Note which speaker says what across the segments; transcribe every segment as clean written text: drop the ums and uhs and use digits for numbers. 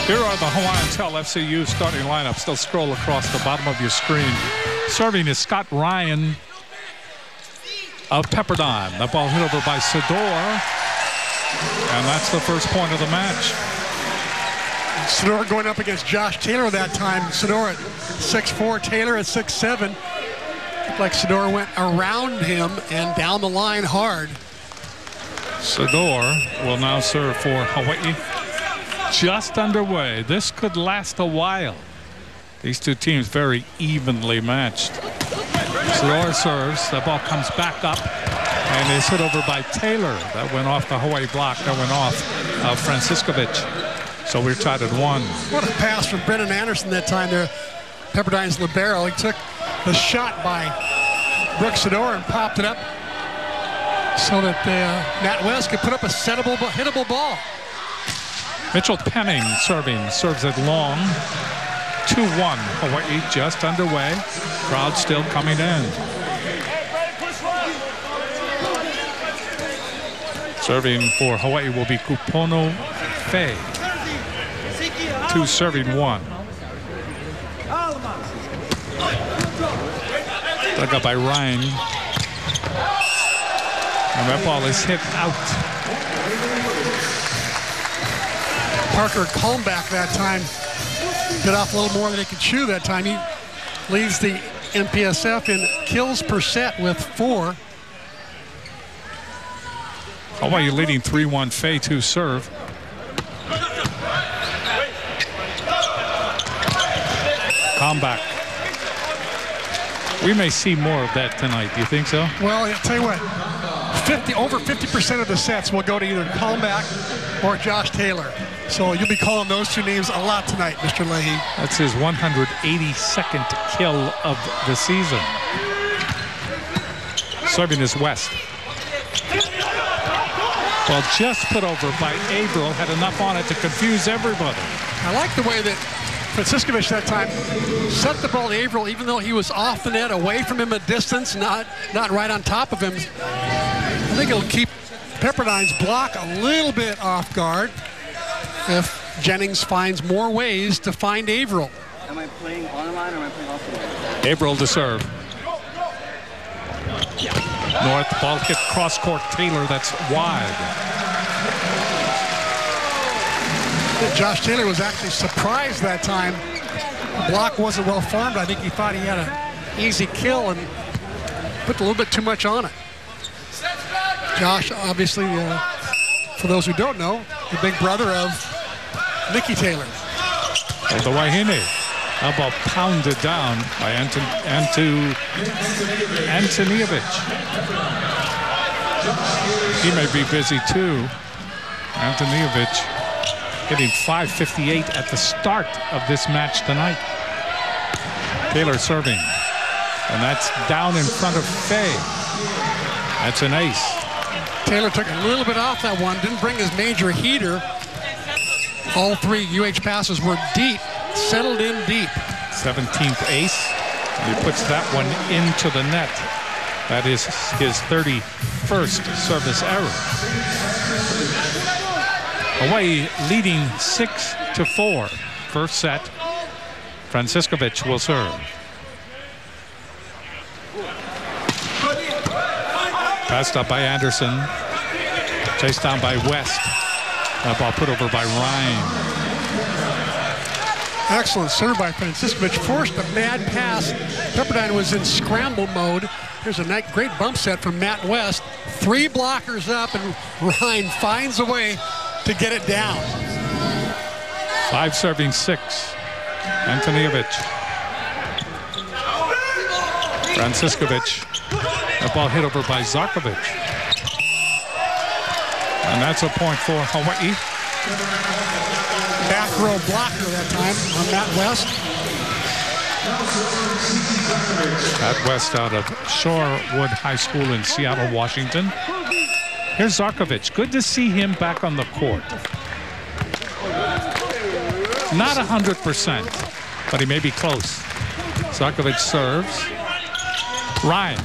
Speaker 1: Here are the Hawaiian Tel FCU starting lineups. They'll scroll across the bottom of your screen. Serving is Scott Ryan of Pepperdine. The ball hit over by Sador. And that's the first point of the match.
Speaker 2: Sador going up against Josh Taylor that time. Sador at 6'4", Taylor at 6'7". Looked like Sador went around him and down the line hard.
Speaker 1: Sador will now serve for Hawaii. Just underway. This could last a while. These two teams very evenly matched. Sador serves. The ball comes back up and is hit over by Taylor. That went off the Hawaii block. That went off Franciscovich. So we're tied at 1.
Speaker 2: What a pass from Brennan Anderson that time there. Pepperdine's libero. He took the shot by Brooks Sador and popped it up so that Matt West could put up a settable, hittable ball.
Speaker 1: Mitchell Penning serving. Serves it long. 2-1. Hawaii just underway. Crowd still coming in. Serving for Hawaii will be Kupono Fei. 2 serving 1. Dug up by Ryan. And that ball is hit out.
Speaker 2: Parker Kalmbach that time bit off a little more than he could chew that time. He leads the MPSF in kills per set with 4.
Speaker 1: Hawaii leading 3-1. Fei to serve. Kalmbach. We may see more of that tonight. Do you think so?
Speaker 2: Well, I'll tell you what. Over 50% of the sets will go to either Kalmbach or Josh Taylor. So you'll be calling those two names a lot tonight, Mr. Leahy.
Speaker 1: That's his 182nd kill of the season. Serving is West. Well, just put over by Averill. Had enough on it to confuse everybody.
Speaker 2: I like the way that Franciscovich that time set the ball to Averill, even though he was off the net, away from him a distance, not right on top of him. I think it'll keep Pepperdine's block a little bit off guard if Jennings finds more ways to find Averill.
Speaker 3: Am I playing online or am I playing offline?
Speaker 1: Averill to serve. North, ball hit cross court. Taylor, that's wide.
Speaker 2: Josh Taylor was actually surprised that time. The block wasn't well formed. I think he thought he had an easy kill and put a little bit too much on it. Josh, obviously, for those who don't know, the big brother of Nikki Taylor.
Speaker 1: The Wahine. How about pounded down by Antonievich. He may be busy too. Antonievich hitting .558 at the start of this match tonight. Taylor serving. And that's down in front of Fei. That's an ace.
Speaker 2: Taylor took a little bit off that one, didn't bring his major heater. All 3 UH passes were deep, settled in deep.
Speaker 1: 17th ace. And he puts that one into the net. That is his 31st service error. Hawaii leading 6-4. First set. Franciscovich will serve. Passed up by Anderson. Chased down by West. That ball put over by Ryan.
Speaker 2: Excellent serve by Franciscovich. Forced a mad pass. Pepperdine was in scramble mode. Here's a great bump set from Matt West. 3 blockers up, and Ryan finds a way to get it down.
Speaker 1: 5 serving 6. Antonievich. Franciscovich. That ball hit over by Zarkovich. And that's a point for Hawaii.
Speaker 2: Back row blocker that time on Matt West.
Speaker 1: Matt West out of Shorewood High School in Seattle, Washington. Here's Zarkovich. Good to see him back on the court. Not 100%, but he may be close. Zarkovich serves. Ryan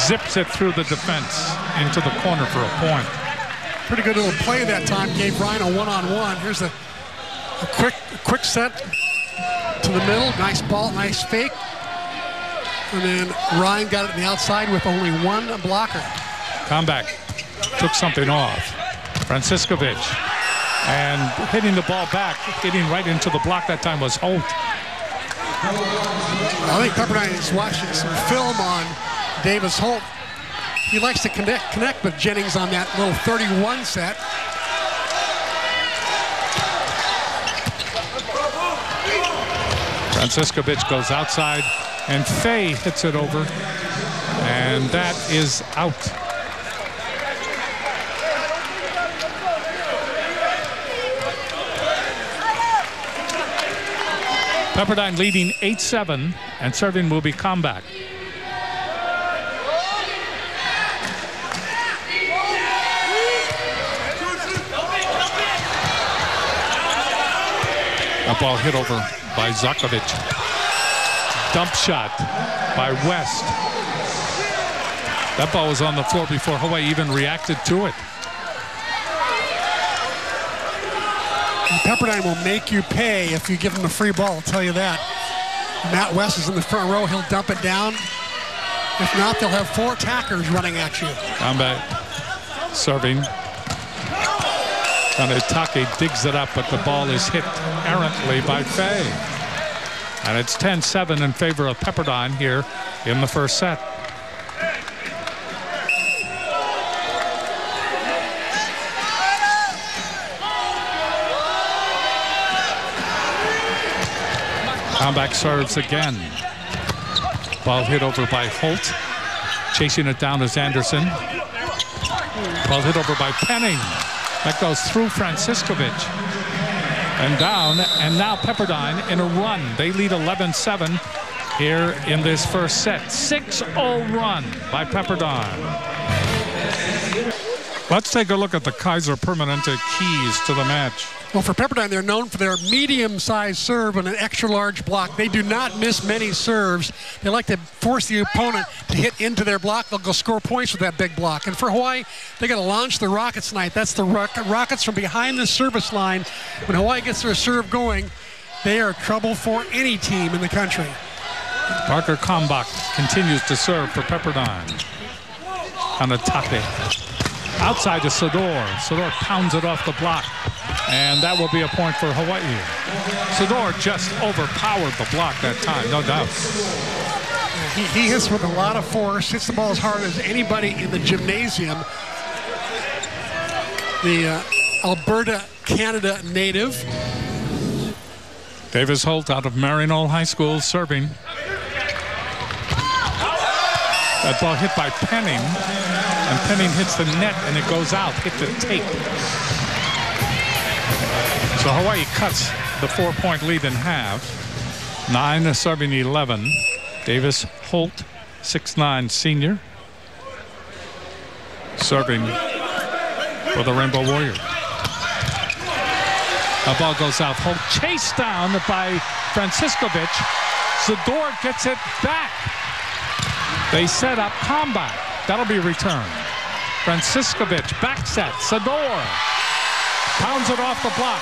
Speaker 1: zips it through the defense into the corner for a point.
Speaker 2: Pretty good little play that time. Gave Ryan a one-on-one. Here's a quick set to the middle. Nice ball, nice fake. And then Ryan got it on the outside with only one blocker.
Speaker 1: Comeback took something off. Franciscovich. And hitting the ball back, hitting right into the block that time was Holt.
Speaker 2: I think Pepperdine is watching some film on Davis Holt. He likes to connect with Jennings on that little 31 set.
Speaker 1: Franciscovich goes outside, and Fay hits it over, and that is out. Pepperdine leading 8-7, and serving will be comeback. That ball hit over by Zakovic. Dump shot by West. That ball was on the floor before Hawaii even reacted to it.
Speaker 2: Pepperdine will make you pay if you give them a free ball, I'll tell you that. Matt West is in the front row. He'll dump it down. If not, they'll have 4 attackers running at you.
Speaker 1: Comeback. Serving. Kanetake digs it up, but the ball is hit errantly by Fay. And it's 10-7 in favor of Pepperdine here in the first set. Comeback serves again. Ball hit over by Holt. Chasing it down is Anderson. Ball hit over by Penning. That goes through Franciscovich. And down, and now Pepperdine in a run. They lead 11-7 here in this first set. 6-0 run by Pepperdine. Let's take a look at the Kaiser Permanente keys to the match.
Speaker 2: Well, for Pepperdine, they're known for their medium-sized serve and an extra-large block. They do not miss many serves. They like to force the opponent to hit into their block. They'll go score points with that big block. And for Hawaii, they got to launch the Rockets tonight. That's the Rockets from behind the service line. When Hawaii gets their serve going, they are trouble for any team in the country.
Speaker 1: Parker Kalmbach continues to serve for Pepperdine. Kanetake. Outside to Sador. Sador pounds it off the block. And that will be a point for Hawaii. Sador just overpowered the block that time, no doubt.
Speaker 2: He hits with a lot of force, hits the ball as hard as anybody in the gymnasium. The Alberta, Canada native.
Speaker 1: Davis Holt out of Maryknoll High School serving. That ball hit by Penning. And Penning hits the net and it goes out, hit the tape. So Hawaii cuts the 4-point lead in half. 9 serving 11. Davis Holt, 6'9" senior, serving for the Rainbow Warriors. The ball goes out. Holt chased down by Franciscovich. Sador gets it back. They set up Kalmbach. That'll be returned. Franciscovich, back set. Sador pounds it off the block.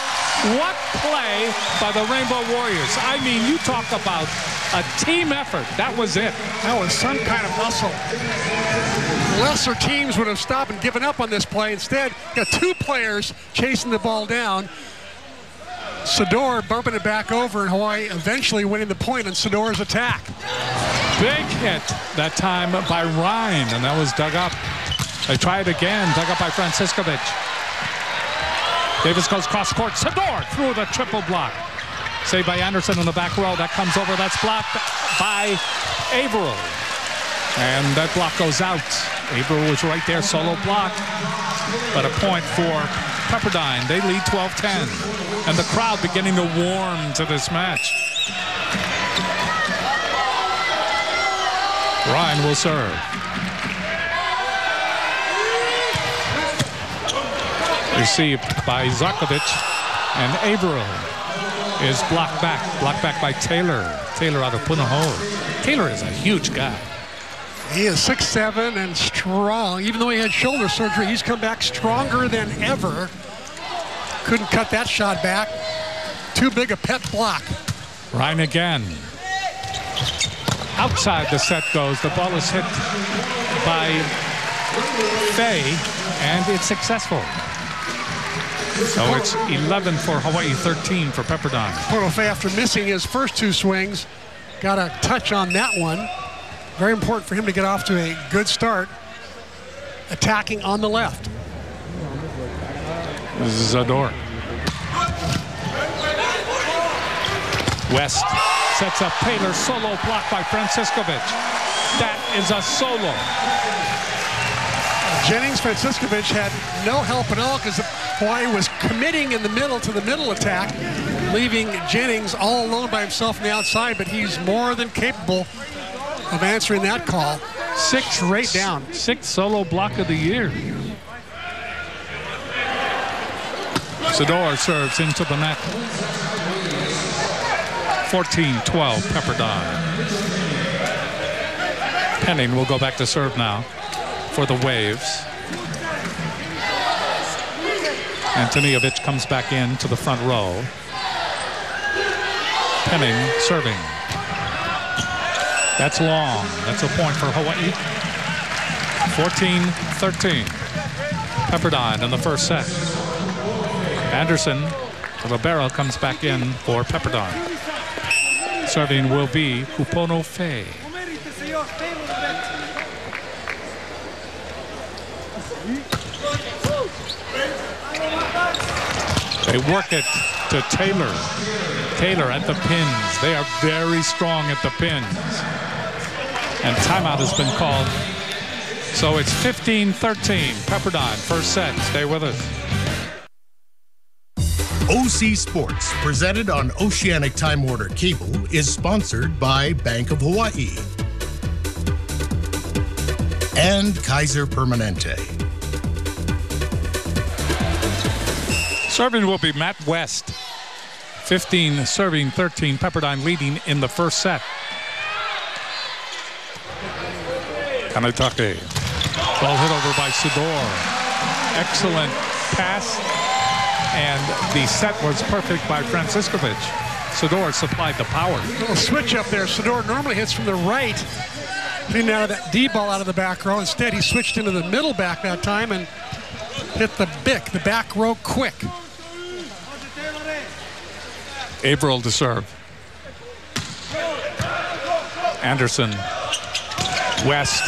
Speaker 1: What play by the Rainbow Warriors. I mean, you talk about a team effort. That was it.
Speaker 2: That was some kind of hustle. Lesser teams would have stopped and given up on this play. Instead, got 2 players chasing the ball down. Sador bumping it back over, and Hawaii eventually winning the point on Sador's attack.
Speaker 1: Big hit that time by Ryan, and that was dug up. They try it again, dug up by Franciscovich. Davis goes cross court. Sador through the triple block. Saved by Anderson in the back row. That comes over. That's blocked by Averill. And that block goes out. Averill was right there, solo block. But a point for Pepperdine. They lead 12-10. And the crowd beginning to warm to this match. Ryan will serve. Received by Zakovic, and Averill is blocked back by Taylor. Taylor out of Punahou. Taylor is a huge guy.
Speaker 2: He is 6'7" and strong. Even though he had shoulder surgery, he's come back stronger than ever. Couldn't cut that shot back. Too big a pet block.
Speaker 1: Ryan again. Outside the set goes. The ball is hit by Fay, and it's successful. So it's 11 for Hawaii, 13 for Pepperdine.
Speaker 2: Pono Fay, after missing his first two swings, got a touch on that one. Very important for him to get off to a good start, attacking on the left.
Speaker 1: Zador. West sets up Taylor, solo block by Franciscovich. That is a solo.
Speaker 2: Jennings Franciscovich had no help at all because Hawaii was committing in the middle to the middle attack, leaving Jennings all alone by himself on the outside, but he's more than capable of answering that call. Straight down.
Speaker 1: Sixth solo block of the year. Zador serves into the net. 14-12 Pepperdine. Penning will go back to serve now for the Waves. Antonijevic comes back in to the front row. Penning serving. That's long. That's a point for Hawaii. 14-13. Pepperdine in the first set. Anderson, Rivera comes back in for Pepperdine. Serving will be Kupono Fay. They work it to Taylor. Taylor at the pins. They are very strong at the pins. And timeout has been called. So it's 15-13. Pepperdine, first set. Stay with us.
Speaker 4: OC Sports, presented on Oceanic Time Warner Cable, is sponsored by Bank of Hawaii and Kaiser Permanente.
Speaker 1: Serving will be Matt West. 15 serving, 13. Pepperdine leading in the first set. Kanatake. Ball hit over by Sador. Excellent pass. And the set was perfect by Franciscovich. Sador supplied the power.
Speaker 2: A little switch up there. Sador normally hits from the right, hitting out of that D ball out of the back row. Instead, he switched into the middle back that time and hit the back row quick.
Speaker 1: Averill to serve. Anderson. West.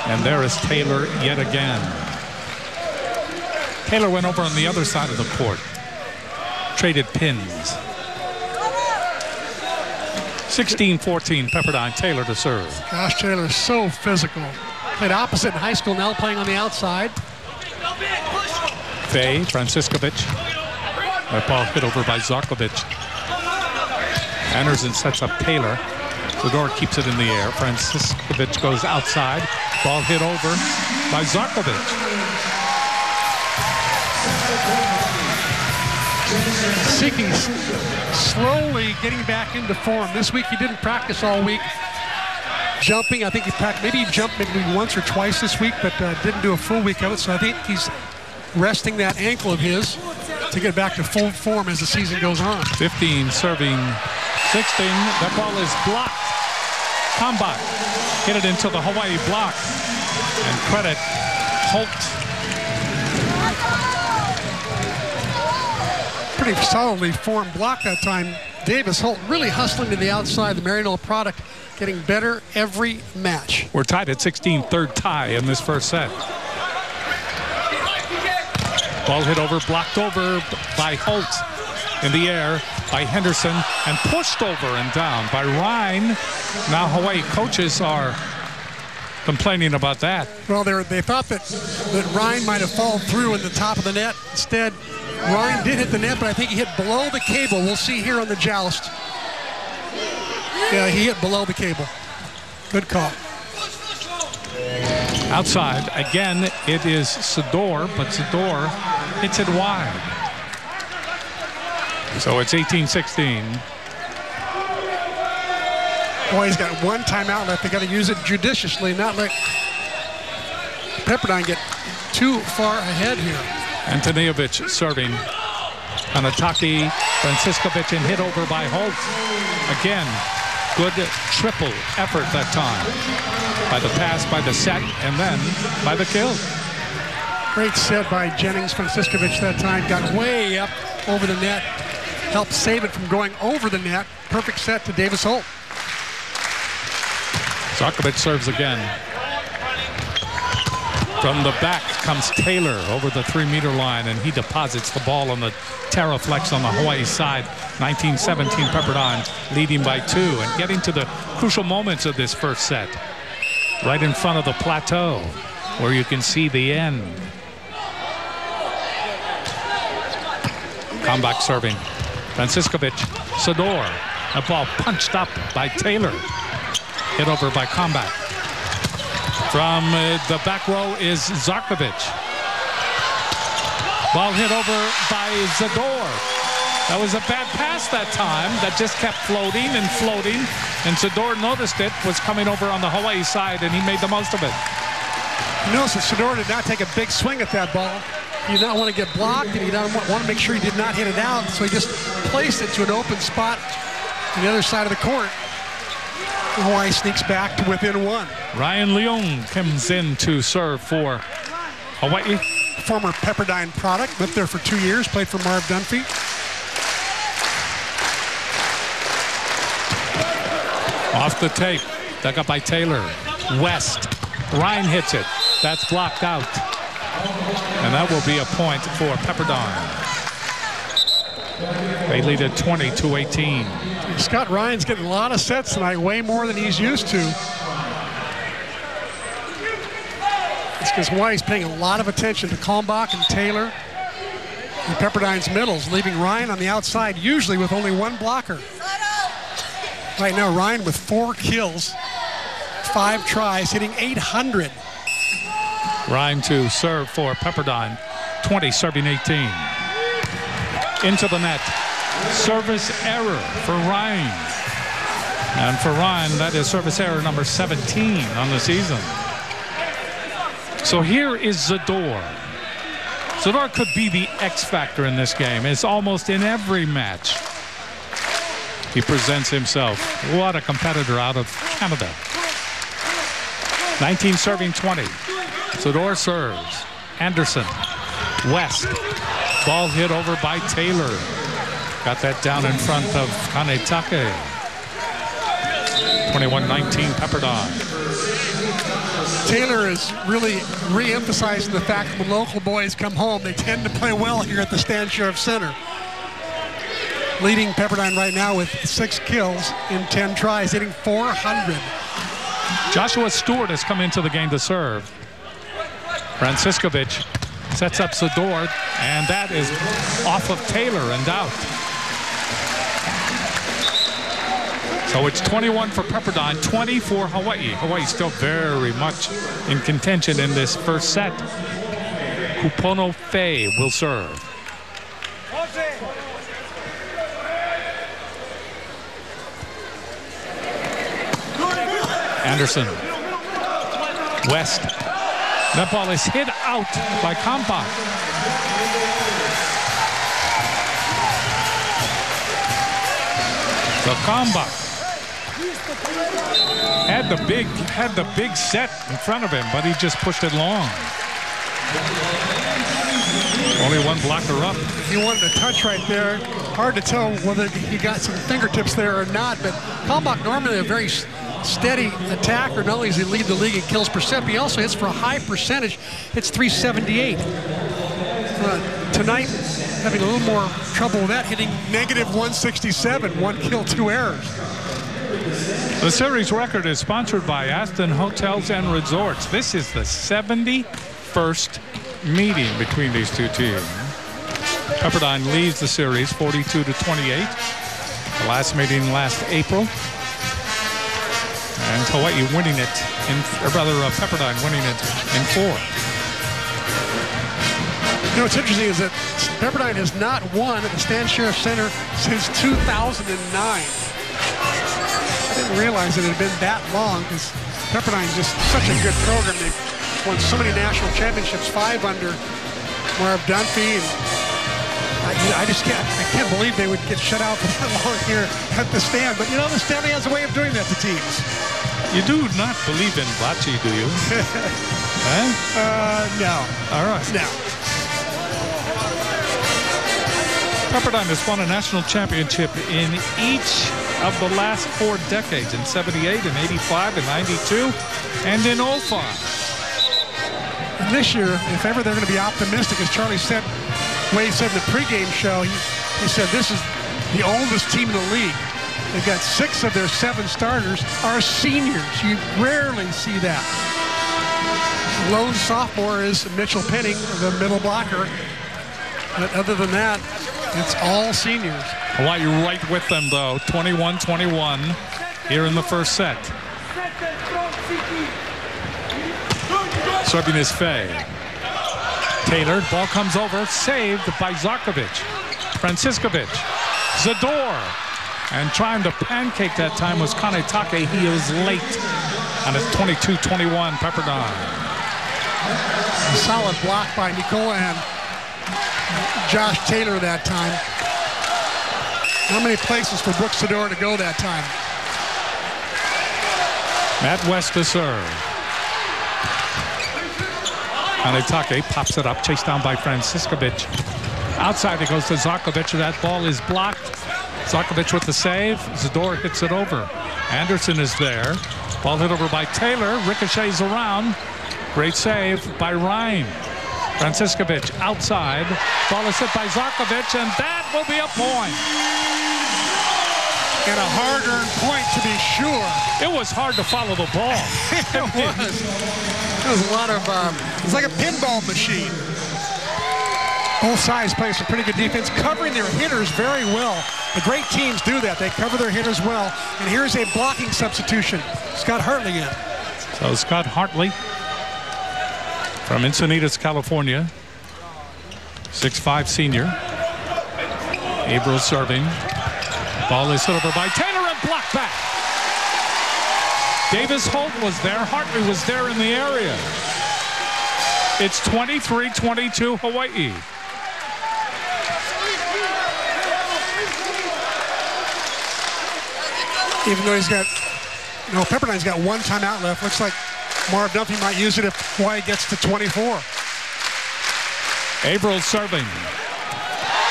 Speaker 1: And there is Taylor yet again. Taylor went over on the other side of the court. Traded pins. 16-14 Pepperdine. Taylor to serve.
Speaker 2: Josh Taylor is so physical. Played opposite in high school, now playing on the outside.
Speaker 1: Fay, Franciscovich. That ball hit over by Zarkovich. Anderson sets up Taylor. Zador keeps it in the air. Franciscovich goes outside. Ball hit over by Zarkovich.
Speaker 2: Siki slowly getting back into form. This week he didn't practice all week. Jumping, I think he practiced, maybe he jumped maybe once or twice this week, but didn't do a full week of it. So I think he's resting that ankle of his to get back to full form as the season goes on.
Speaker 1: 15 serving 16. That ball is blocked. Combine hit it into the Hawaii block. And credit Holt.
Speaker 2: Pretty solidly formed block that time. Davis Holt really hustling to the outside. The Maryknoll product getting better every match.
Speaker 1: We're tied at 16, third tie in this first set. Ball hit over, blocked over by Holt in the air by Henderson and pushed over and down by Ryan. Now Hawaii coaches are complaining about that.
Speaker 2: Well, they thought that Ryan might have fallen through in the top of the net. Instead, Ryan did hit the net, but I think he hit below the cable. We'll see here on the joust. Yeah, he hit below the cable. Good call.
Speaker 1: Outside, again, it is Sador, but Sador hits it wide. So it's 18-16.
Speaker 2: Hawaii's got one timeout left. They got to use it judiciously, not let Pepperdine get too far ahead here.
Speaker 1: Antonijevic serving. Anataki, Franciskovic, and hit over by Holt. Again, good triple effort that time. By the pass, by the set, and then by the kill.
Speaker 2: Great set by Jennings. Franciskovic that time got way up over the net. Helped save it from going over the net. Perfect set to Davis Holt.
Speaker 1: Zarkovic serves again. From the back comes Taylor over the 3-meter line, and he deposits the ball on the Terraflex on the Hawaii side. 19-17 Pepperdine leading by 2 and getting to the crucial moments of this first set. Right in front of the plateau where you can see the end. Comeback serving. Franciskovic, Sador. A ball punched up by Taylor. Hit over by Comeback. From the back row is Zarkovic. Ball hit over by Zador. That was a bad pass that time that just kept floating and floating. And Zador noticed it, was coming over on the Hawaii side, and he made the most of it.
Speaker 2: You notice that Zador did not take a big swing at that ball. He did not want to get blocked, and he did not want to make sure he did not hit it out. So he just placed it to an open spot on the other side of the court. Hawaii sneaks back to within 1.
Speaker 1: Ryan Leung comes in to serve for Hawaii.
Speaker 2: Former Pepperdine product, lived there for 2 years, played for Marv Dunphy.
Speaker 1: Off the tape, dug up by Taylor. West, Ryan hits it. That's blocked out. And that will be a point for Pepperdine. They lead at 20-18.
Speaker 2: Scott Ryan's getting a lot of sets tonight, way more than he's used to. It's because Hawaii's paying a lot of attention to Kalmbach and Taylor and Pepperdine's middles, leaving Ryan on the outside, usually with only 1 blocker. Right now, Ryan with 4 kills, 5 tries, hitting .800.
Speaker 1: Ryan to serve for Pepperdine. 20 serving 18. Into the net. Service error for Ryan. And for Ryan, that is service error number 17 on the season. So here is Zador. Zador could be the X factor in this game. It's almost in every match. He presents himself. What a competitor out of Canada. 19 serving 20. Zador serves. Anderson. West. Ball hit over by Taylor. Got that down in front of Kanetake. 21-19 Pepperdine.
Speaker 2: Taylor is really re-emphasizing the fact that when local boys come home, they tend to play well here at the Stan Sheriff Center. Leading Pepperdine right now with 6 kills in 10 tries, hitting .400.
Speaker 1: Joshua Stewart has come into the game to serve. Franciskovic sets up Zador, and that is off of Taylor and out. So it's 21 for Pepperdine, 20 for Hawaii. Hawaii still very much in contention in this first set. Kupono Fei will serve. Anderson. West. That ball is hit out by Kampak. So Kampak had the big set in front of him, but he just pushed it long. Only 1 blocker up.
Speaker 2: He wanted a touch right there. Hard to tell whether he got some fingertips there or not, but Kalmbach normally a very steady attacker. Not only does he lead the league in kills per set, but he also hits for a high percentage. Hits .378. Tonight, having a little more trouble with that, hitting -167, 1 kill, 2 errors.
Speaker 1: The series record is sponsored by Aston Hotels and Resorts. This is the 71st meeting between these two teams. Pepperdine leads the series 42-28. The last meeting last April. And Hawaii winning it, Pepperdine winning it in 4.
Speaker 2: You know, what's interesting is that Pepperdine has not won at the Stan Sheriff Center since 2009. didn't realize it had been that long because Pepperdine is just such a good program. They've won so many national championships, 5 under Marv Dunphy. And I can't believe they would get shut out for that long here at the stand. But, you know, the Stanley has a way of doing that to teams.
Speaker 1: You do not believe in bocce, do you?
Speaker 2: No.
Speaker 1: All right.
Speaker 2: No.
Speaker 1: Pepperdine has won a national championship in each of the last 4 decades, in 78, in 85, in 92, and in 05.
Speaker 2: And this year, if ever they're going to be optimistic, as Charlie said, Wade said in the pregame show, he said this is the oldest team in the league. They've got 6 of their 7 starters are seniors. You rarely see that. The lone sophomore is Mitchell Penning, the middle blocker. But other than that, it's all seniors.
Speaker 1: Hawaii right with them, though. 21-21 here in the first set. Serving is Fay. Taylor, ball comes over, saved by Zarkovic. Franciskovic. Zador. And trying to pancake that time was Kanetake. He was late. And it's 22-21 Pepperdine.
Speaker 2: A solid block by Nicola and Josh Taylor that time. How many places for Brooks Zador to go that time?
Speaker 1: Matt West to serve. Kanetake pops it up, chased down by Franciskovic. Outside it goes to Zarkovic. That ball is blocked. Zarkovic with the save. Zador hits it over. Anderson is there. Ball hit over by Taylor. Ricochets around. Great save by Ryan. Franciskovic outside. Ball is hit by Zarkovic, and that will be a point.
Speaker 2: And a hard-earned point, to be sure.
Speaker 1: It was hard to follow the ball.
Speaker 2: It was. It was a lot of, it's like a pinball machine. Both sides play some pretty good defense, covering their hitters very well. The great teams do that. They cover their hitters well. And here's a blocking substitution. Scott Hartley in.
Speaker 1: So Scott Hartley from Encinitas, California. 6'5" senior. Averill serving. Ball is hit over by Taylor and blocked back. Davis Holt was there. Hartley was there in the area. It's 23-22 Hawaii.
Speaker 2: Even though he's got, Pepperdine's got 1 timeout left. Looks like Marv Dunphy might use it if Hawaii gets to 24.
Speaker 1: Averill serving.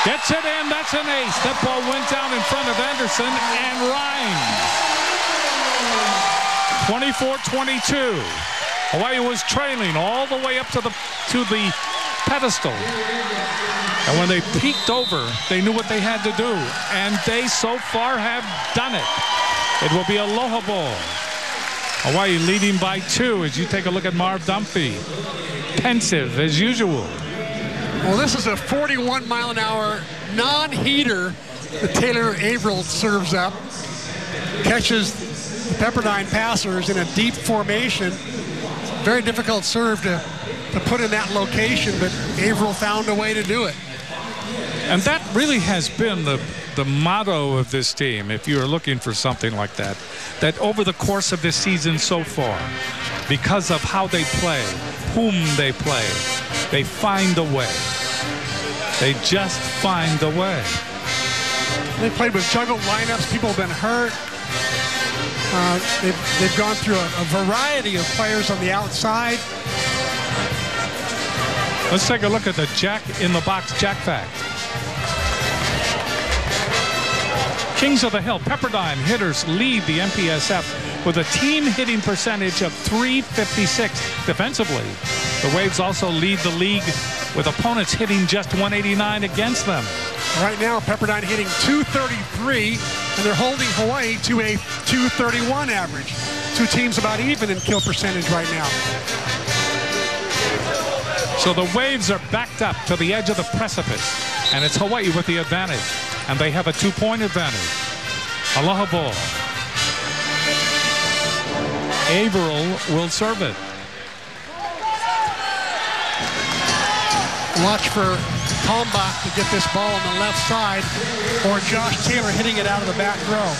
Speaker 1: Gets it in. That's an ace. That ball went down in front of Anderson and Ryan. 24-22. Hawaii was trailing all the way up to the pedestal. And when they peeked over, they knew what they had to do. And they so far have done it. It will be Aloha Bowl. Hawaii leading by 2 as you take a look at Marv Dunphy. Pensive as usual.
Speaker 2: Well, this is a 41-mile-an-hour non-heater that Taylor Averill serves up. Catches the Pepperdine passers in a deep formation. Very difficult serve to put in that location, but Averill found a way to do it.
Speaker 1: And that really has been the motto of this team, if you are looking for something like that. That over the course of this season so far, because of how they play, whom they play, they find a way. They just find a way.
Speaker 2: They played with juggled lineups. People have been hurt. They've gone through a variety of players on the outside.
Speaker 1: Let's take a look at the Jack in the Box Jack Fact. Kings of the Hill, Pepperdine hitters lead the MPSF with a team hitting percentage of .356. Defensively, the Waves also lead the league with opponents hitting just .189 against them.
Speaker 2: Right now, Pepperdine hitting .233, and they're holding Hawaii to a .231 average. 2 teams about even in kill percentage right now.
Speaker 1: So the Waves are backed up to the edge of the precipice, and it's Hawaii with the advantage, and they have a 2-point advantage. Aloha Bowl. Averill will serve it.
Speaker 2: Watch for Kalmbach to get this ball on the left side, or Josh Taylor hitting it out of the back row.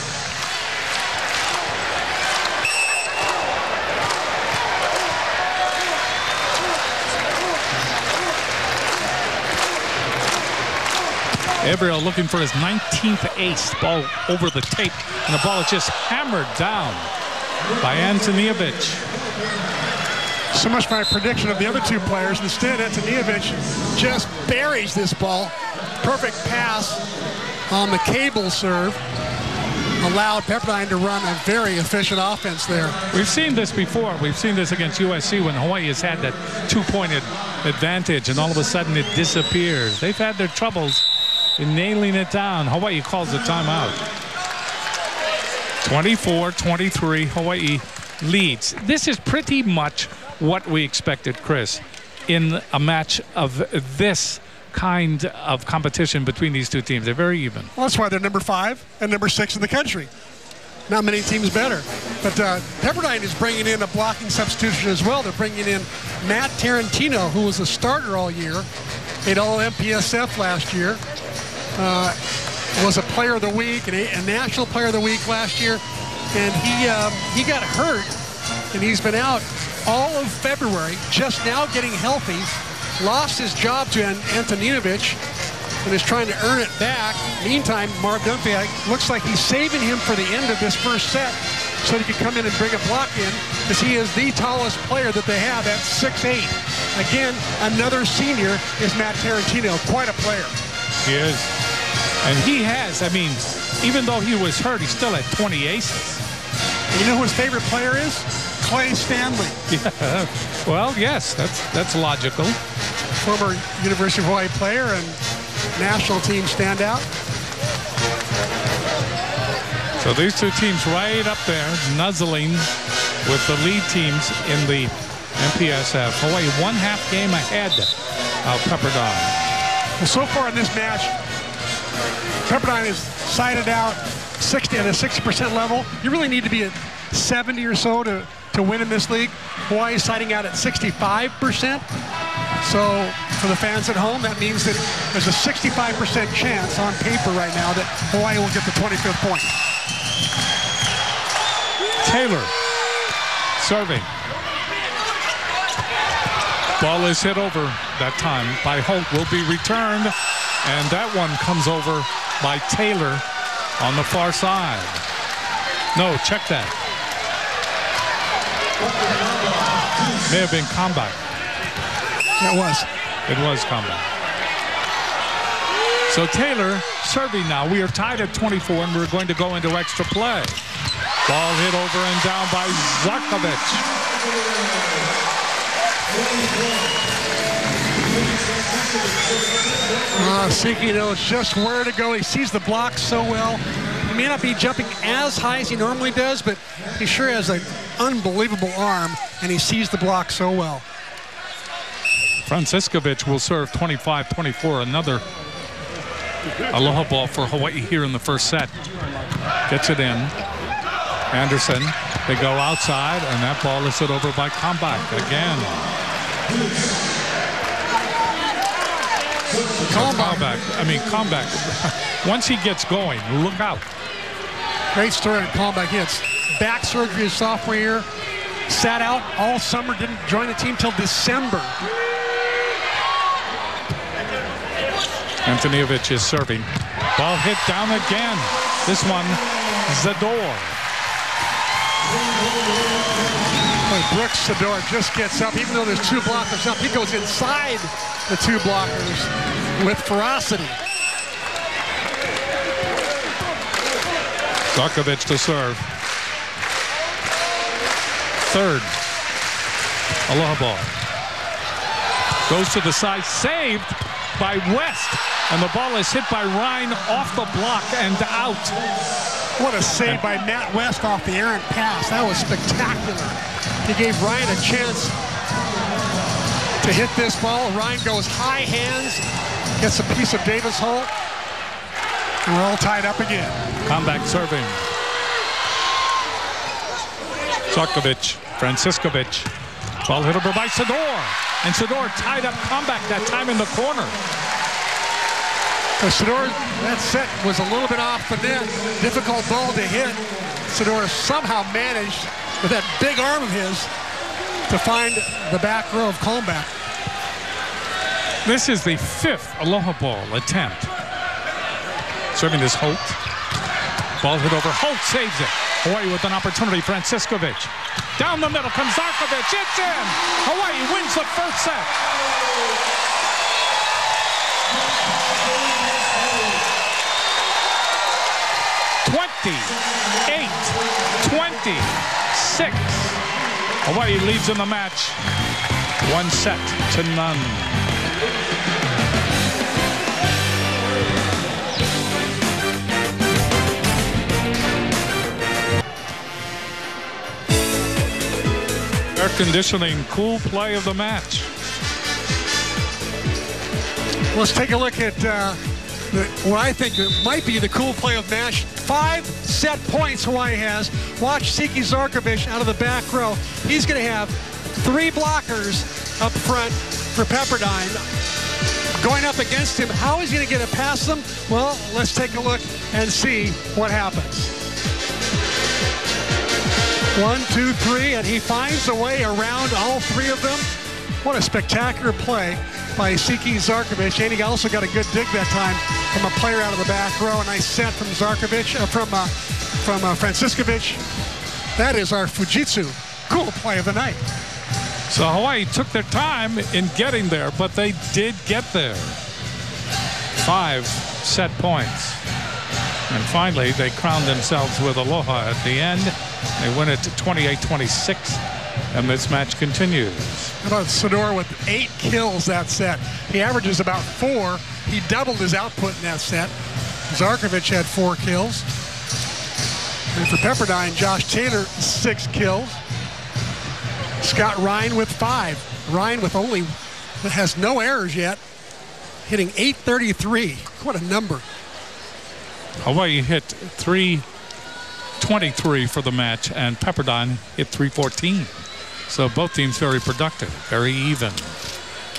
Speaker 1: Gabriel looking for his 19th ace. Ball over the tape, and the ball is just hammered down by Antonijevic.
Speaker 2: So much for my prediction of the other two players. Instead, Antonijevic just buries this ball. Perfect pass on the cable serve. Allowed Pepperdine to run a very efficient offense there.
Speaker 1: We've seen this before. We've seen this against USC when Hawaii has had that two-point advantage, and all of a sudden it disappears. They've had their troubles in nailing it down. Hawaii calls a timeout. 24-23, Hawaii leads. This is pretty much what we expected, Chris, in a match of this kind of competition between these two teams. They're very even.
Speaker 2: Well, that's why they're number 5 and number 6 in the country. Not many teams better. But Pepperdine is bringing in a blocking substitution as well. They're bringing in Matt Tarantino, who was a starter all year, made all MPSF last year, was a player of the week, and a national player of the week last year, and he got hurt, and he's been out all of February, just now getting healthy. Lost his job to Antonijevic and is trying to earn it back. Meantime, Marv Dunphy looks like he's saving him for the end of this first set so he can come in and bring a block in, because he is the tallest player that they have at 6'8". Again, another senior is Matt Tarantino. Quite a player.
Speaker 1: He is. And he has, I mean, even though he was hurt, he's still at 20 aces.
Speaker 2: And you know who his favorite player is? Clay Stanley.
Speaker 1: Yeah. Well, yes, that's logical.
Speaker 2: Former University of Hawaii player and national team standout.
Speaker 1: So these two teams right up there, nuzzling with the lead teams in the MPSF. Hawaii 1/2 game ahead of Pepperdine.
Speaker 2: Well, so far in this match, Pepperdine is sided out 60 at a 60% level. You really need to be at 70 or so to win in this league. Hawaii is siding out at 65%. So for the fans at home, that means that there's a 65% chance on paper right now that Hawaii will get the 25th point.
Speaker 1: Taylor serving. Ball is hit over that time by Holt. Will be returned, and that one comes over by Taylor on the far side. No, check that. May have been combat. It was combat. So Taylor serving now. We are tied at 24, and we're going to go into extra play. Ball hit over and down by Zarkovic.
Speaker 2: Siki knows just where to go. He sees the block so well. He may not be jumping as high as he normally does, but he sure has an unbelievable arm, and he sees the block so well.
Speaker 1: Franciskovic will serve 25-24. Another aloha ball for Hawaii here in the first set. Gets it in. Anderson, they go outside, and that ball is hit over by Kalmbach again. Kalmbach, once he gets going, look out.
Speaker 2: Great story on Kalmbach. He had back surgery his sophomore year, sat out all summer, didn't join the team till December.
Speaker 1: Antonijevic is serving. Ball hit down again. This one, Zador.
Speaker 2: Brooks Zador just gets up. Even though there's two blockers up, he goes inside the two blockers with ferocity.
Speaker 1: Zarkovic to serve. Third. Aloha ball. Goes to the side. Saved by West. And the ball is hit by Ryan off the block and out.
Speaker 2: What a save by Matt West off the errant pass. That was spectacular. He gave Ryan a chance to hit this ball. Ryan goes high hands, gets a piece of Davis Holt. And we're all tied up again.
Speaker 1: Kalmbach serving. Zarkovic, Franciskovic. Ball hit over by Zador. And Zador tied up Kalmbach that time in the corner.
Speaker 2: Zador, that set was a little bit off the net. Difficult ball to hit. Zador somehow managed, with that big arm of his, to find the back row of Kalmbach.
Speaker 1: This is the 5th Aloha ball attempt Serving is Holt. Ball hit over. Holt saves it. Hawaii with an opportunity. Franciskovic. Down the middle comes Zarkovic. It's in. Hawaii wins the first set. (28-26). Hawaii leads in the match. 1-0. Air conditioning, cool play of the match.
Speaker 2: Let's take a look at what I think might be the cool play of the match. 5 set points Hawaii has. Watch Siki Zarkovic out of the back row. He's going to have 3 blockers up front for Pepperdine going up against him. How is he going to get it past them? Well, let's take a look and see what happens. 1, 2, 3, and he finds a way around all 3 of them. What a spectacular play by Siki Zarkovic, and he also got a good dig that time from a player out of the back row. A nice set from Zarkovic, from Franciskovic. That is our Fujitsu cool play of the night.
Speaker 1: So Hawaii took their time in getting there, but they did get there. 5 set points. And finally, they crowned themselves with aloha at the end. They win it 28-26, and this match continues.
Speaker 2: How about Sador with 8 kills that set? He averages about 4. He doubled his output in that set. Zarkovic had 4 kills. And for Pepperdine, Josh Taylor, 6 kills. Scott Ryan with 5. Ryan with has no errors yet, hitting .833. What a number.
Speaker 1: Hawaii hit .323 for the match, and Pepperdine hit .314. So both teams very productive, very even.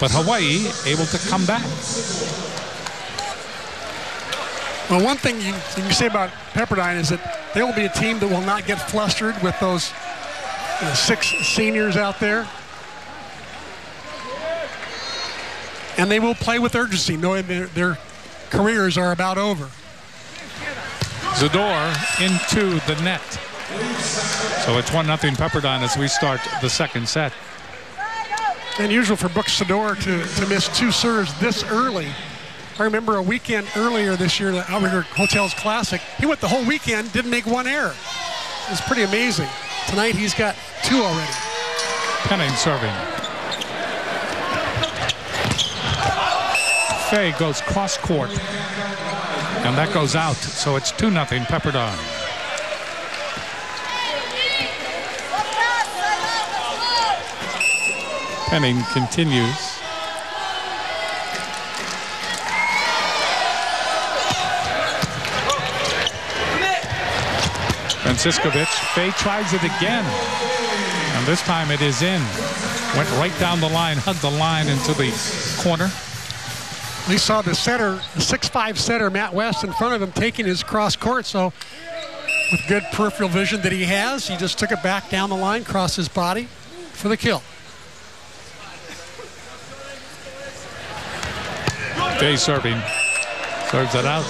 Speaker 1: But Hawaii able to come back.
Speaker 2: Well, one thing you can say about Pepperdine is that they will be a team that will not get flustered with those 6 seniors out there. And they will play with urgency, knowing their careers are about over.
Speaker 1: Zador into the net. So it's 1-0 Pepperdine as we start the second set.
Speaker 2: Unusual for Brooks Sador to miss 2 serves this early. I remember a weekend earlier this year, the Outrigger Hotels Classic. He went the whole weekend, didn't make 1 error. It was pretty amazing. Tonight he's got 2 already.
Speaker 1: Penning serving. Fay goes cross court. And that goes out, so it's 2-0 Pepperdine. Penning continues. Franciskovic, Fay tries it again. And this time it is in. Went right down the line, hugged the line into the corner.
Speaker 2: We saw the setter, the 6'5" setter, Matt West, in front of him taking his cross court. So with good peripheral vision that he has, he just took it back down the line, crossed his body for the kill.
Speaker 1: Fay serving. Serves it out.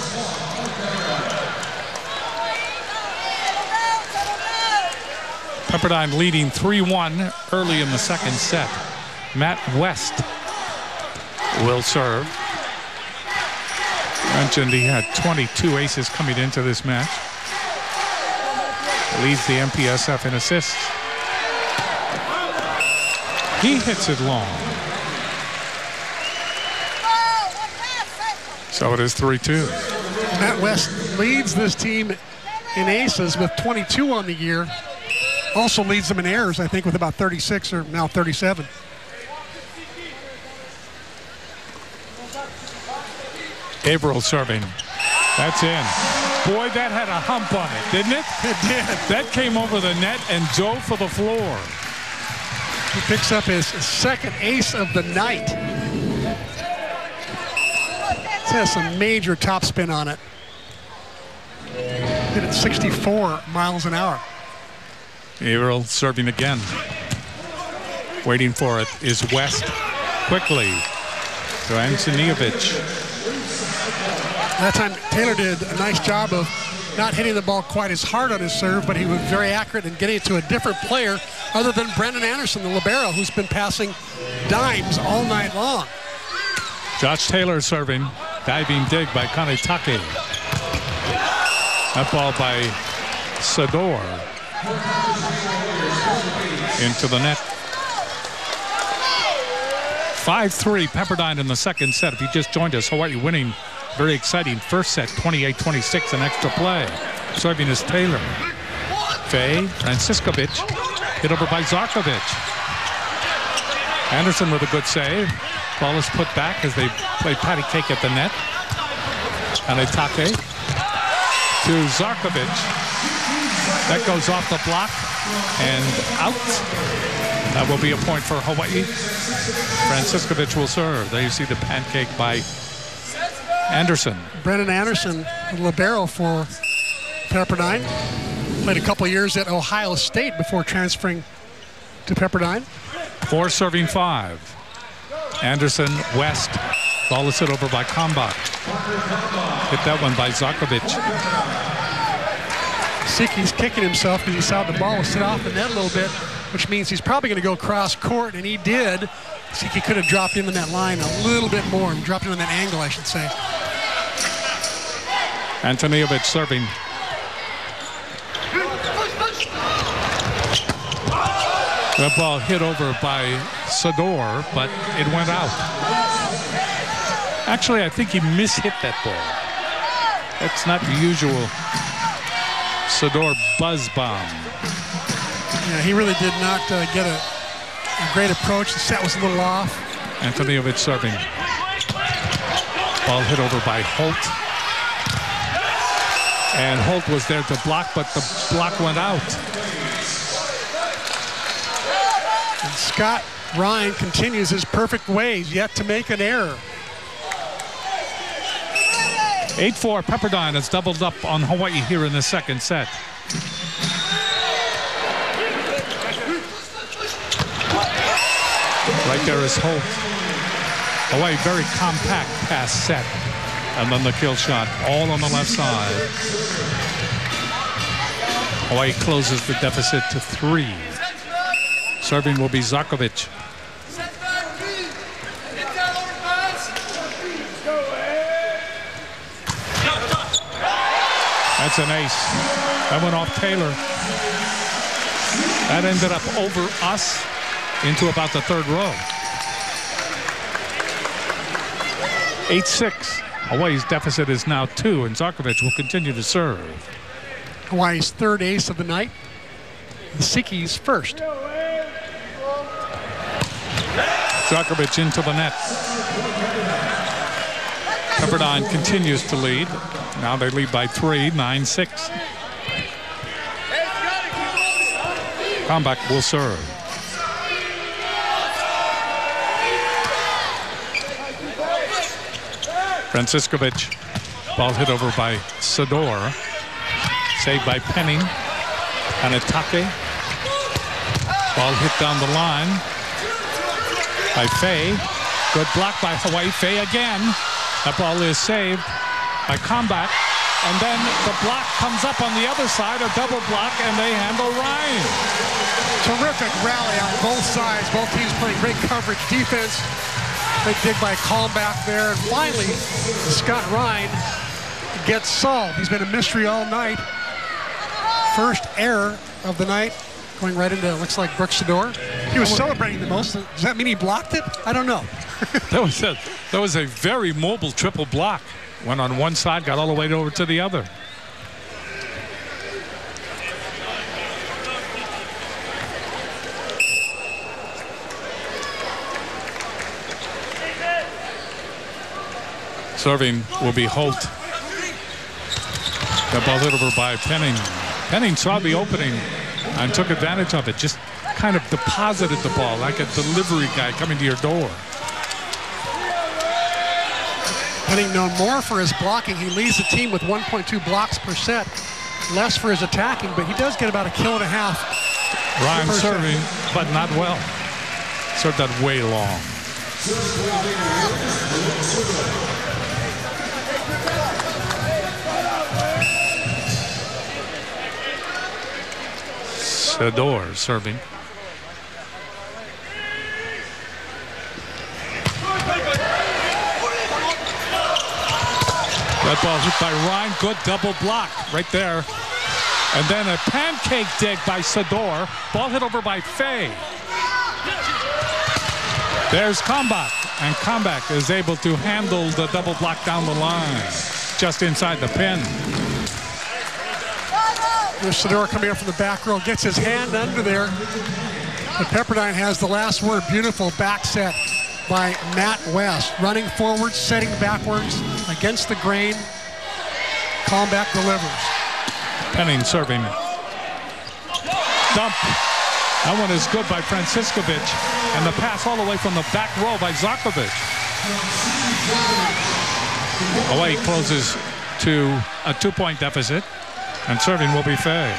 Speaker 1: Pepperdine leading 3-1 early in the second set. Matt West will serve. Mentioned he had 22 aces coming into this match. Leads the MPSF in assists. He hits it long. So it is 3-2.
Speaker 2: Matt West leads this team in aces with 22 on the year. Also leads them in errors, I think, with about 36 or now 37.
Speaker 1: Averill serving. That's in. Boy, that had a hump on it, didn't it?
Speaker 2: It did.
Speaker 1: That came over the net and dove for the floor.
Speaker 2: He picks up his 2nd ace of the night. This has some major topspin on it. Hit at 64 miles an hour.
Speaker 1: Averill serving again. Waiting for it is West. Quickly to Antoniovic.
Speaker 2: That time Taylor did a nice job of not hitting the ball quite as hard on his serve, but he was very accurate in getting it to a different player other than Brendan Anderson, the libero, who's been passing dimes all night long.
Speaker 1: Josh Taylor serving. Diving dig by Kanetake. That ball by Sador. Into the net. 5-3 Pepperdine in the second set. If you just joined us, Hawaii winning. Very exciting first set, 28-26 in extra play. Serving is Taylor. Fay, Franciskovic, hit over by Zarkovic. Anderson with a good save. Ball is put back as they play patty cake at the net. Kanetake to Zarkovic. That goes off the block and out. That will be a point for Hawaii. Franciskovic will serve. There you see the pancake by Anderson.
Speaker 2: Brendan Anderson, the libero for Pepperdine. Played a couple years at Ohio State before transferring to Pepperdine.
Speaker 1: 4 serving 5. Anderson, West. Ball is hit over by Kalmbach. Hit that one by Zarkovic.
Speaker 2: Siki's kicking himself because he saw the ball sit off the net a little bit, which means he's probably going to go cross court, and he did. Siki could have dropped into that line a little bit more, and dropped into that angle, I should say.
Speaker 1: Antoniovic serving. That ball hit over by Sador, but it went out. Actually, I think he mishit that ball. That's not the usual Sador buzz bomb.
Speaker 2: Yeah, he really did not get a great approach. The set was a little off.
Speaker 1: Antoniovic serving. Ball hit over by Holt. And Holt was there to block, but the block went out.
Speaker 2: And Scott Ryan continues his perfect ways, yet to make an error.
Speaker 1: 8-4 Pepperdine has doubled up on Hawaii here in the second set. Right there is Holt. Hawaii very compact pass set. And then the kill shot all on the left side. Hawaii closes the deficit to 3. Serving will be Zarkovic. That's an ace. That went off Taylor. That ended up over us into about the third row. 8-6. Hawaii's deficit is now 2, and Zarkovic will continue to serve.
Speaker 2: Hawaii's third ace of the night. The Siki's first.
Speaker 1: Zarkovic into the net. Pepperdine continues to lead. Now they lead by 3, 9-6. Kalmbach will serve. Franciskovic. Ball hit over by Sador. Saved by Penning. Kanetake. Ball hit down the line by Fay. Good block by Hawaii. Fay again. That ball is saved by Kalmbach. And then the block comes up on the other side, a double block, and they handle Ryan.
Speaker 2: Terrific rally on both sides. Both teams playing great coverage defense. Big dig by Kalmbach there. And finally, Scott Ryan gets solved. He's been a mystery all night. First error of the night, going right into, looks like Brooks Sador. He was celebrating the most. Does that mean he blocked it? I don't know.
Speaker 1: That was a very mobile triple block. Went on one side, got all the way over to the other. Serving will be Holt. That ball hit over by Penning. Penning saw the opening and took advantage of it. Just kind of deposited the ball like a delivery guy coming to your door.
Speaker 2: Penning known more for his blocking. He leads the team with 1.2 blocks per set. Less for his attacking, but he does get about a kill and a half.
Speaker 1: Ryan serving, but not well. Served that way long. Sador serving. That ball hit by Ryan. Good double block right there. And then a pancake dig by Sador. Ball hit over by Fay. There's Kalmbach. And Kalmbach is able to handle the double block down the line. Just inside the pin.
Speaker 2: There's Sador coming up from the back row. Gets his hand under there. But Pepperdine has the last word. Beautiful back set by Matt West. Running forward, setting backwards against the grain. Kalmbach delivers.
Speaker 1: Penning serving. Dump. That one is good by Franciscovich. And the pass all the way from the back row by Zarkovic. Hawaii closes to a 2-point deficit. And serving will be Fay.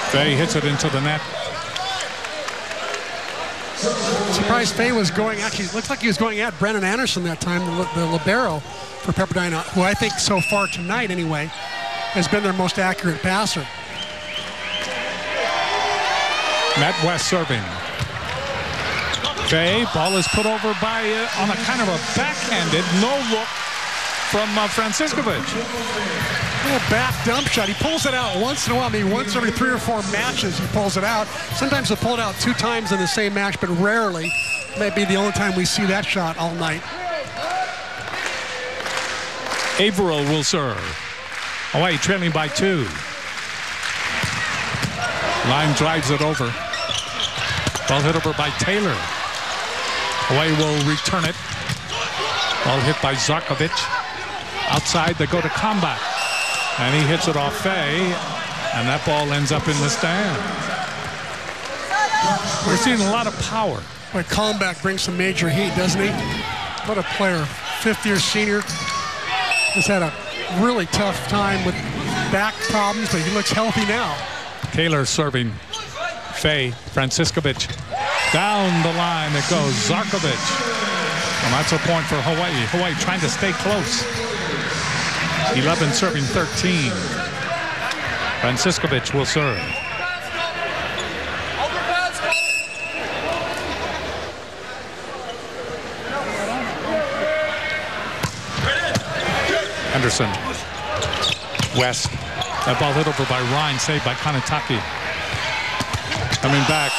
Speaker 1: Fay hits it into the net.
Speaker 2: Surprised Fay was going, actually, looks like he was going at Brennan Anderson that time, the libero for Pepperdine, who I think so far tonight anyway, has been their most accurate passer.
Speaker 1: Matt West serving. Fay, ball is put over by, on a kind of a backhanded, no look from Franciscovich.
Speaker 2: Little back dump shot. He pulls it out once in a while. I mean, once every 3 or 4 matches he pulls it out. Sometimes he'll pull it out 2 times in the same match, but rarely. May be the only time we see that shot all night.
Speaker 1: Averill will serve. Hawaii trailing by 2. Line drives it over. Ball hit over by Taylor. Hawaii will return it. Ball hit by Zarkovic. Outside, they go to Kalmbach. And he hits it off Fay. And that ball ends up in the stand. We're seeing a lot of power.
Speaker 2: But Kalmbach brings some major heat, doesn't he? What a player. 5th-year senior. Has had a really tough time with back problems, but he looks healthy now.
Speaker 1: Taylor serving. Fay, Franciscovich. Down the line it goes. Zarkovic. And that's a point for Hawaii. Hawaii trying to stay close. 11 serving 13. Franciscovich will serve. Henderson. West. That ball hit over by Ryan, saved by Kanataki. Coming back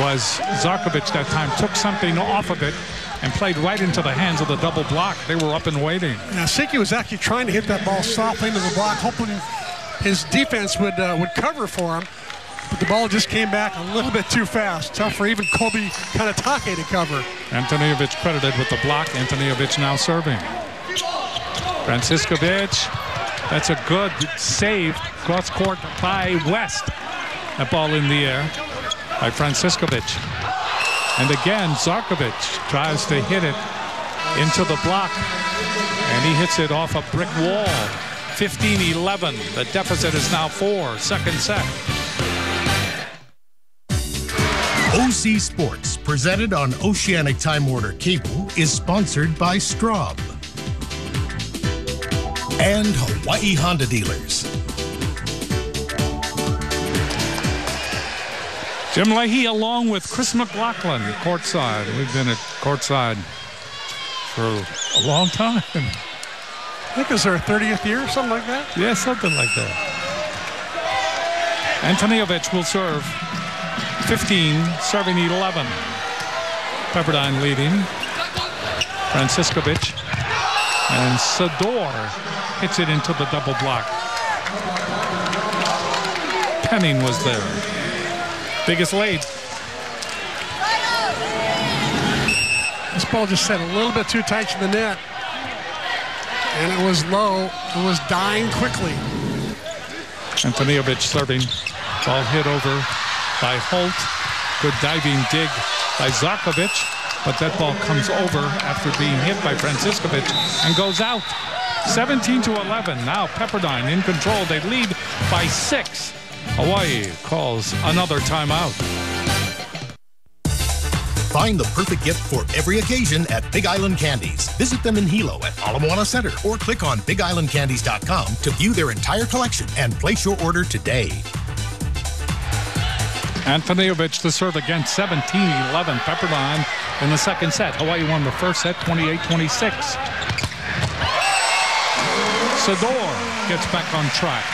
Speaker 1: was Zarkovic that time. Took something off of it and played right into the hands of the double block. They were up and waiting.
Speaker 2: Now, Siki was actually trying to hit that ball softly into the block, hoping his defense would cover for him. But the ball just came back a little bit too fast. Tough for even Kobe Kanatake to cover.
Speaker 1: Antonijevic credited with the block. Antonijevic now serving. Franciscovich. That's a good save. Cross court by West. That ball in the air by Franciscovich. And again, Zarkovic tries to hit it into the block. And he hits it off a brick wall. 15-11. The deficit is now 4. Second set.
Speaker 4: OC Sports, presented on Oceanic Time Order Cable, is sponsored by Straub and Hawaii Honda Dealers.
Speaker 1: Jim Leahy along with Chris McLaughlin courtside. We've been at courtside for a long time.
Speaker 2: I think it's our 30th year, something like that.
Speaker 1: Yeah, something like that. Antonijevic will serve. 15, serving 11. Pepperdine leading. Franciscovich. And Sador hits it into the double block. Penning was there. Biggest lead.
Speaker 2: This ball just set a little bit too tight to the net. And it was low. It was dying quickly.
Speaker 1: Antonijevic serving. Ball hit over by Holt. Good diving dig by Zarkovic. But that ball comes over after being hit by Franciscovich and goes out. 17-11. Now Pepperdine in control. They lead by 6. Hawaii calls another timeout.
Speaker 4: Find the perfect gift for every occasion at Big Island Candies. Visit them in Hilo at Ala Moana Center or click on BigIslandCandies.com to view their entire collection and place your order today.
Speaker 1: Antonijevic to serve again, 17-11 Pepperdine in the second set. Hawaii won the first set, 28-26. Sador gets back on track.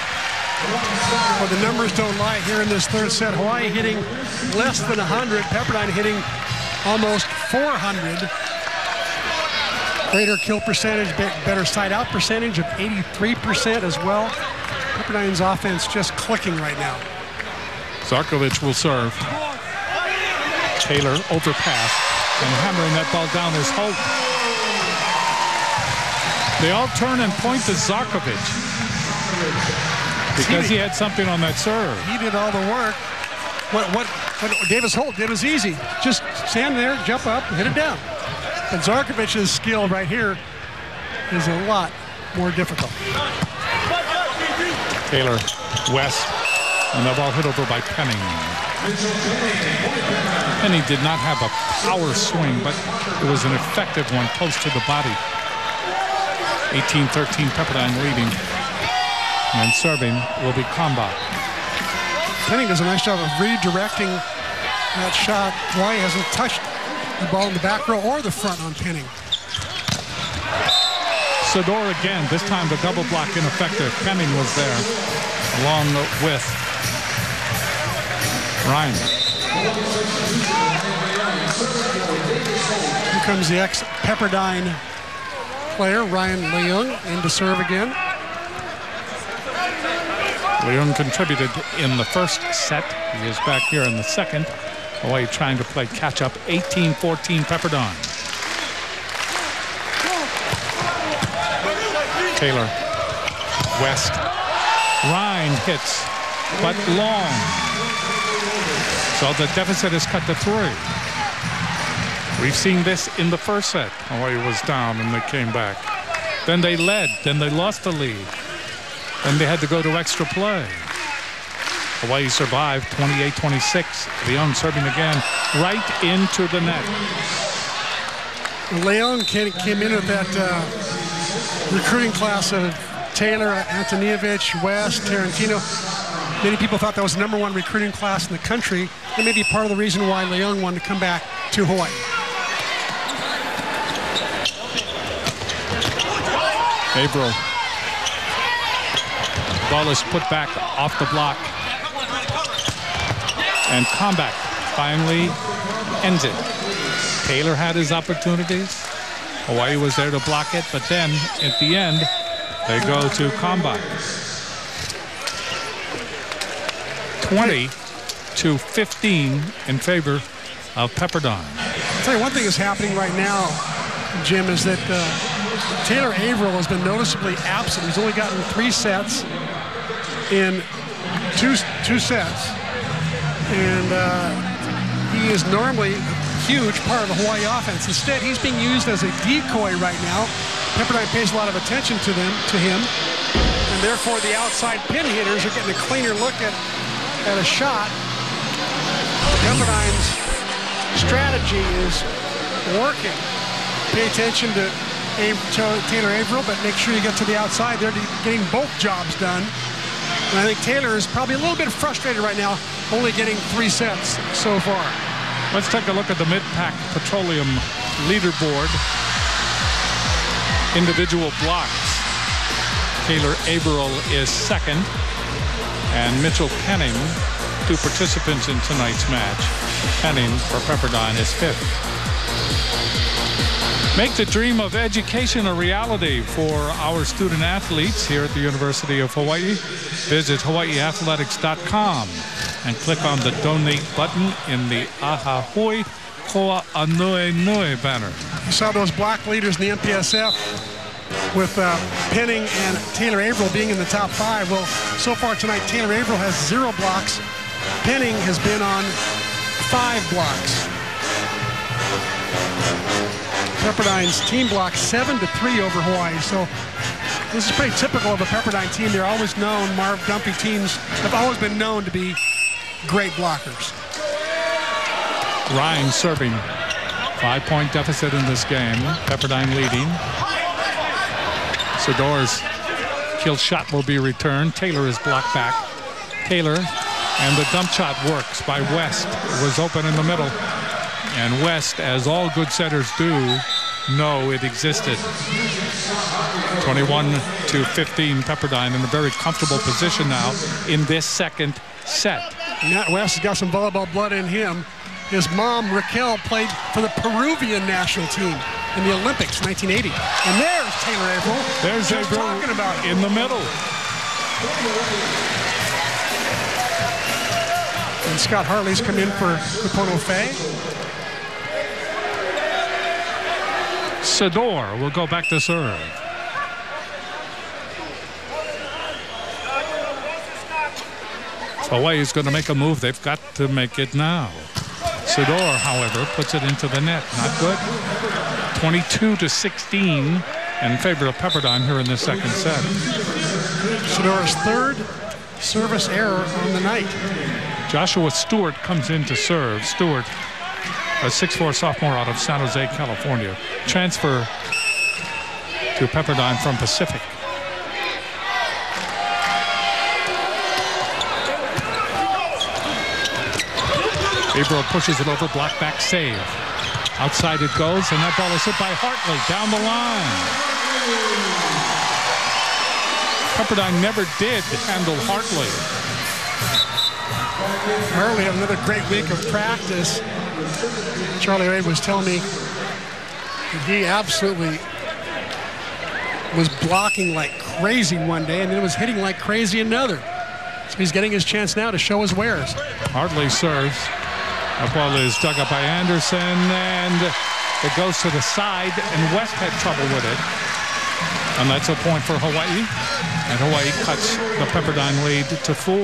Speaker 2: Well, the numbers don't lie here in this third set. Hawaii hitting less than 100. Pepperdine hitting almost 400. Greater kill percentage, better side-out percentage of 83% as well. Pepperdine's offense just clicking right now.
Speaker 1: Zarkovic will serve. Taylor overpass, and hammering that ball down is Holt. They all turn and point to Zarkovic because he had something on that serve.
Speaker 2: He did all the work. What Davis Holt did was easy. Just stand there, jump up, and hit it down. And Zarkovic's skill right here is a lot more difficult.
Speaker 1: Taylor, West, and the ball hit over by Penning. Penning did not have a power swing, but it was an effective one close to the body. 18-13 Pepperdine leading. And serving will be Kalmbach.
Speaker 2: Penning does a nice job of redirecting that shot. Hawaii hasn't touched the ball in the back row or the front on Penning.
Speaker 1: Sador again, this time the double block ineffective. Penning was there, along with Ryan.
Speaker 2: Here comes the ex-Pepperdine player, Ryan Leung, in to serve again.
Speaker 1: Leung contributed in the first set. He is back here in the second. Hawaii trying to play catch-up, 18-14 Pepperdine. Taylor, West, Ryan hits, but long. So the deficit is cut to 3. We've seen this in the first set. Hawaii was down and they came back. Then they led, then they lost the lead. Then they had to go to extra play. Hawaii survived 28-26. Leung serving again right into the net.
Speaker 2: Leung came in with that recruiting class of Taylor, Antonijevic, West, Tarantino. Many people thought that was the #1 recruiting class in the country. That may be part of the reason why Leung wanted to come back to Hawaii.
Speaker 1: Averill. Ball is put back off the block. And Kalmbach finally ends it. Taylor had his opportunities. Hawaii was there to block it, but then at the end, they go to Kalmbach. 20-15 in favor of Pepperdine.
Speaker 2: I'll tell you one thing is happening right now, Jim, is that Taylor Averill has been noticeably absent. He's only gotten 3 sets in two sets. And he is normally a huge part of the Hawaii offense. Instead, he's being used as a decoy right now. Pepperdine pays a lot of attention to him. And therefore, the outside pin hitters are getting a cleaner look at a shot. Pepperdine's strategy is working. Pay attention to Taylor Averill, but make sure you get to the outside. They're getting both jobs done. And I think Taylor is probably a little bit frustrated right now, only getting 3 sets so far.
Speaker 1: Let's take a look at the Mid-Pac Petroleum leaderboard. Individual blocks. Taylor Averill is second, and Mitchell Penning, 2 participants in tonight's match. Penning for Pepperdine is 5th. Make the dream of education a reality for our student athletes here at the University of Hawaii. Visit hawaiiathletics.com and click on the donate button in the Ahahui Koa Anuenue banner.
Speaker 2: You saw those block leaders in the MPSF with Penning and Taylor Averill being in the top 5. Well, so far tonight, Taylor Averill has 0 blocks. Penning has been on 5 blocks. Pepperdine's team block 7-3 over Hawaii. So this is pretty typical of a Pepperdine team. They're always known, Marv Dumpy teams have always been known to be great blockers.
Speaker 1: Ryan serving. 5-point deficit in this game. Pepperdine leading. Sador's kill shot will be returned. Taylor is blocked back. Taylor, and the dump shot works by West. It was open in the middle. And West, as all good setters do, know it existed. 21-15, Pepperdine in a very comfortable position now in this second set.
Speaker 2: Matt West has got some volleyball blood in him. His mom, Raquel, played for the Peruvian national team in the Olympics, 1980. And there's Taylor April.
Speaker 1: There's April
Speaker 2: talking about it.
Speaker 1: in the middle.
Speaker 2: And Scott Hartley's come in for Kupono Fay.
Speaker 1: Sador will go back to serve. Hawaii is going to make a move. They've got to make it now. Sador, however, puts it into the net. Not good. 22-16 in favor of Pepperdine here in the second set.
Speaker 2: Sador's third service error on the night.
Speaker 1: Joshua Stewart comes in to serve. Stewart, a 6'4" sophomore out of San Jose, California. Transfer to Pepperdine from Pacific. April pushes it over, block back save. Outside it goes, and that ball is hit by Hartley down the line. Pepperdine never did handle Hartley.
Speaker 2: Hartley had another great week of practice. Charlie Ray was telling me that he absolutely was blocking like crazy one day and then was hitting like crazy another. So he's getting his chance now to show his wares.
Speaker 1: Hartley serves. The ball is dug up by Anderson, and it goes to the side, and West had trouble with it. And that's a point for Hawaii. And Hawaii cuts the Pepperdine lead to 4.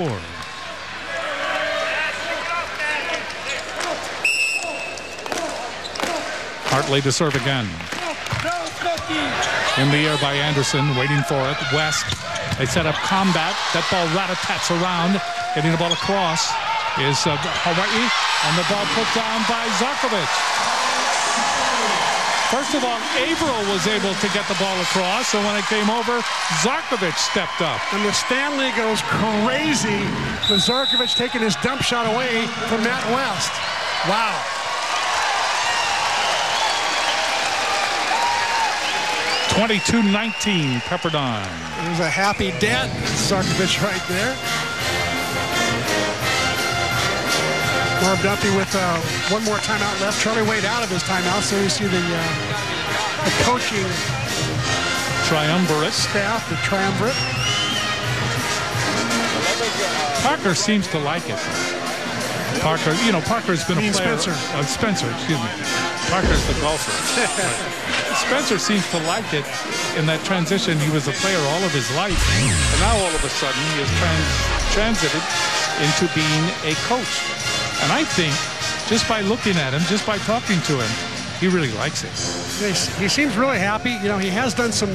Speaker 1: Hartley to serve again. In the air by Anderson, waiting for it. West, they set up combat. That ball rat-a-tats around, getting the ball across is Hawaii, and the ball put down by Zarkovich. First of all, Averill was able to get the ball across, and when it came over, Zarkovich stepped up.
Speaker 2: And the Stanley goes crazy with Zarkovich taking his dump shot away from Matt West. Wow.
Speaker 1: (22-19) Pepperdine.
Speaker 2: There's a happy dad, Zarkovich right there. Marv Dunphy with one more timeout left. Charlie Wade out of his timeout, so you see the coaching
Speaker 1: triumvirate
Speaker 2: staff, the triumvirate.
Speaker 1: Parker seems to like it. Parker, you know, Parker's been a player. Spencer, excuse me. Parker's the golfer. Spencer seems to like it. In that transition, he was a player all of his life, and now all of a sudden he has transited into being a coach. And I think just by looking at him, just by talking to him, he really likes it.
Speaker 2: He seems really happy. You know, he has done some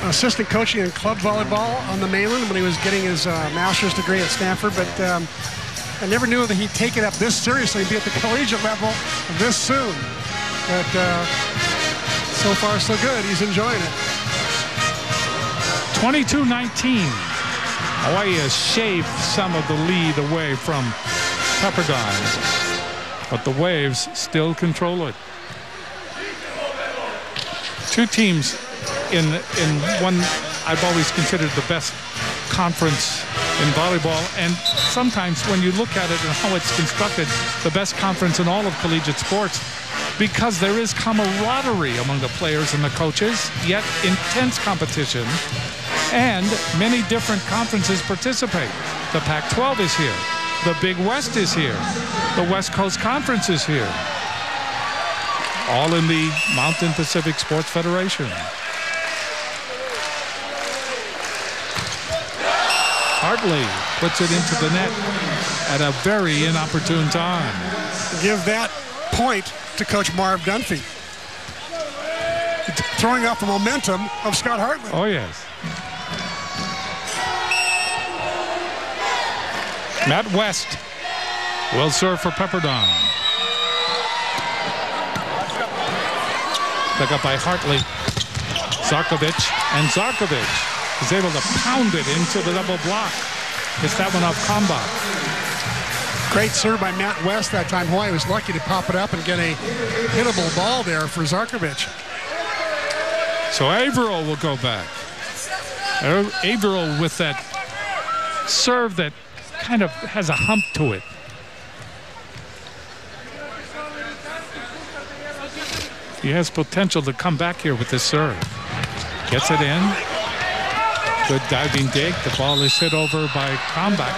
Speaker 2: assistant coaching in club volleyball on the mainland when he was getting his master's degree at Stanford, but I never knew that he'd take it up this seriously and be at the collegiate level this soon. But so far, so good. He's enjoying it.
Speaker 1: 22-19. Hawaii has shaved some of the lead away from Pepperdine, but the Waves still control it. Two teams in one I've always considered the best conference in volleyball, and sometimes when you look at it and how it's constructed, the best conference in all of collegiate sports, because there is camaraderie among the players and the coaches, yet intense competition, and many different conferences participate. The Pac-12 is here. The Big West is here. The West Coast Conference is here. All in the Mountain Pacific Sports Federation. Hartley puts it into the net at a very inopportune time.
Speaker 2: Give that point to Coach Marv Dunphy. Throwing off the momentum of Scott Hartley.
Speaker 1: Oh, yes. Matt West will serve for Pepperdine. Dug up by Hartley. Zarkovic, and Zarkovic is able to pound it into the double block. Gets that one off combat.
Speaker 2: Great serve by Matt West that time. Hawaii was lucky to pop it up and get a hittable ball there for Zarkovic.
Speaker 1: So Averill will go back. Averill with that serve that kind of has a hump to it. He has potential to come back here with this serve. Gets it in. Good diving dig. The ball is hit over by Combat.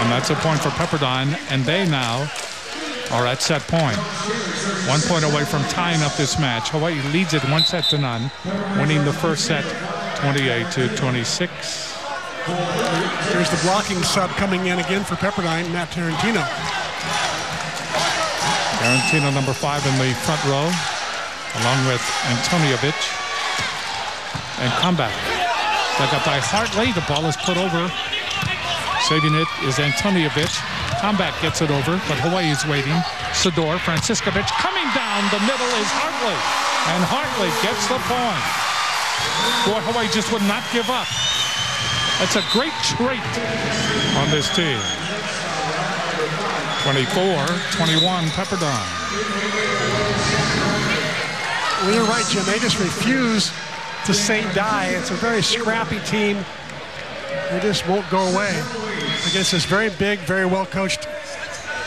Speaker 1: And that's a point for Pepperdine. And they now are at set point. 1 point away from tying up this match. Hawaii leads it 1-0, winning the first set 28-26.
Speaker 2: There's the blocking sub coming in again for Pepperdine, Matt Tarantino.
Speaker 1: Tarantino, number 5 in the front row, along with Antoniovic. And Combat. Dug up by Hartley. The ball is put over. Saving it is Antoniovic. Combat gets it over, but Hawaii is waiting. Sador, Franciskovic coming down. The middle is Hartley. And Hartley gets the point. Boy, Hawaii just would not give up. That's a great trait on this team. 24-21, Pepperdine.
Speaker 2: Well, you're right, Jim. They just refuse to say die. It's a very scrappy team. They just won't go away against this very big, very well-coached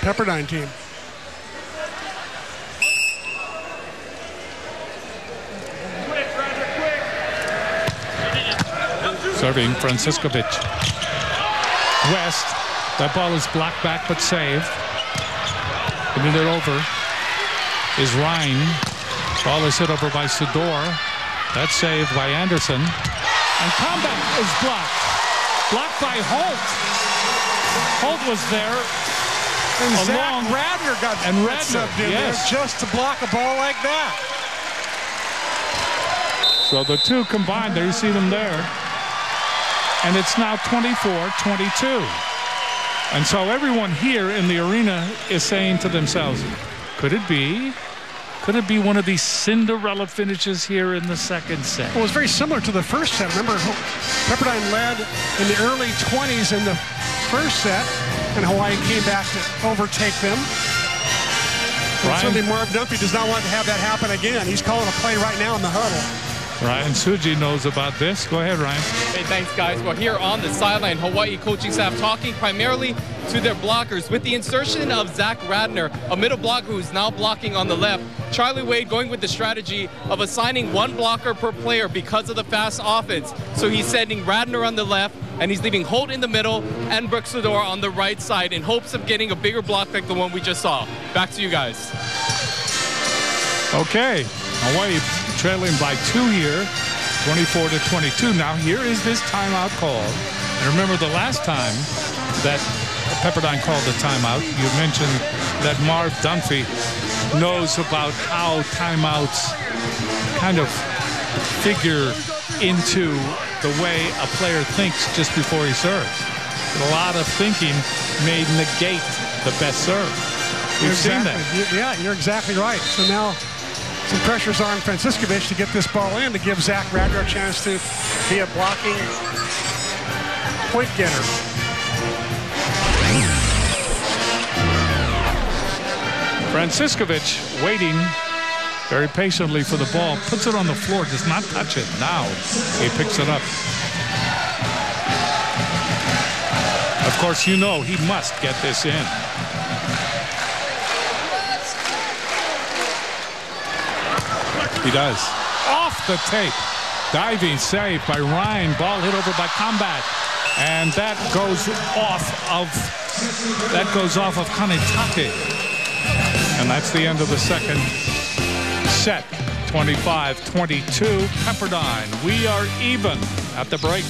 Speaker 2: Pepperdine team.
Speaker 1: Serving Franciskovic. West. That ball is blocked back but saved. Giving it over is Ryan. Ball is hit over by Sador. That's saved by Anderson. And Combat is blocked. Blocked by Holt. Holt was there.
Speaker 2: And Zach Radner got subbed in there just to block a ball like that.
Speaker 1: So the two combined, there you see them there. And it's now 24-22. And so everyone here in the arena is saying to themselves, could it be one of these Cinderella finishes here in the second set?
Speaker 2: Well, it was very similar to the first set. Remember, Pepperdine led in the early 20s in the first set, and Hawaii came back to overtake them. And certainly Marv Dunphy does not want to have that happen again. He's calling a play right now in the huddle.
Speaker 1: Ryan Suji knows about this. Go ahead, Ryan.
Speaker 5: Hey, thanks, guys. Well, here on the sideline, Hawaii coaching staff talking primarily to their blockers. With the insertion of Zach Radner, a middle blocker who's now blocking on the left, Charlie Wade going with the strategy of assigning one blocker per player because of the fast offense. So he's sending Radner on the left, and he's leaving Holt in the middle and Brooks Sador on the right side in hopes of getting a bigger block like the one we just saw. Back to you guys.
Speaker 1: Okay, Hawaii trailing by 2 here, 24-22. Now here is this timeout call. And remember the last time that Pepperdine called the timeout, you mentioned that Marv Dunphy knows about how timeouts kind of figure into the way a player thinks just before he serves. A lot of thinking may negate the best serve. We've seen that.
Speaker 2: Yeah, you're exactly right. So now some pressure's on Franciskovic to get this ball in to give Zach Radner a chance to be a blocking point getter.
Speaker 1: Franciskovic waiting very patiently for the ball, puts it on the floor, does not touch it. Now he picks it up. Of course, you know he must get this in. He does. Off the tape. Diving save by Ryan. Ball hit over by Combat. And that goes off of Kanetake. And that's the end of the second set. 25-22. Pepperdine. We are even at the break.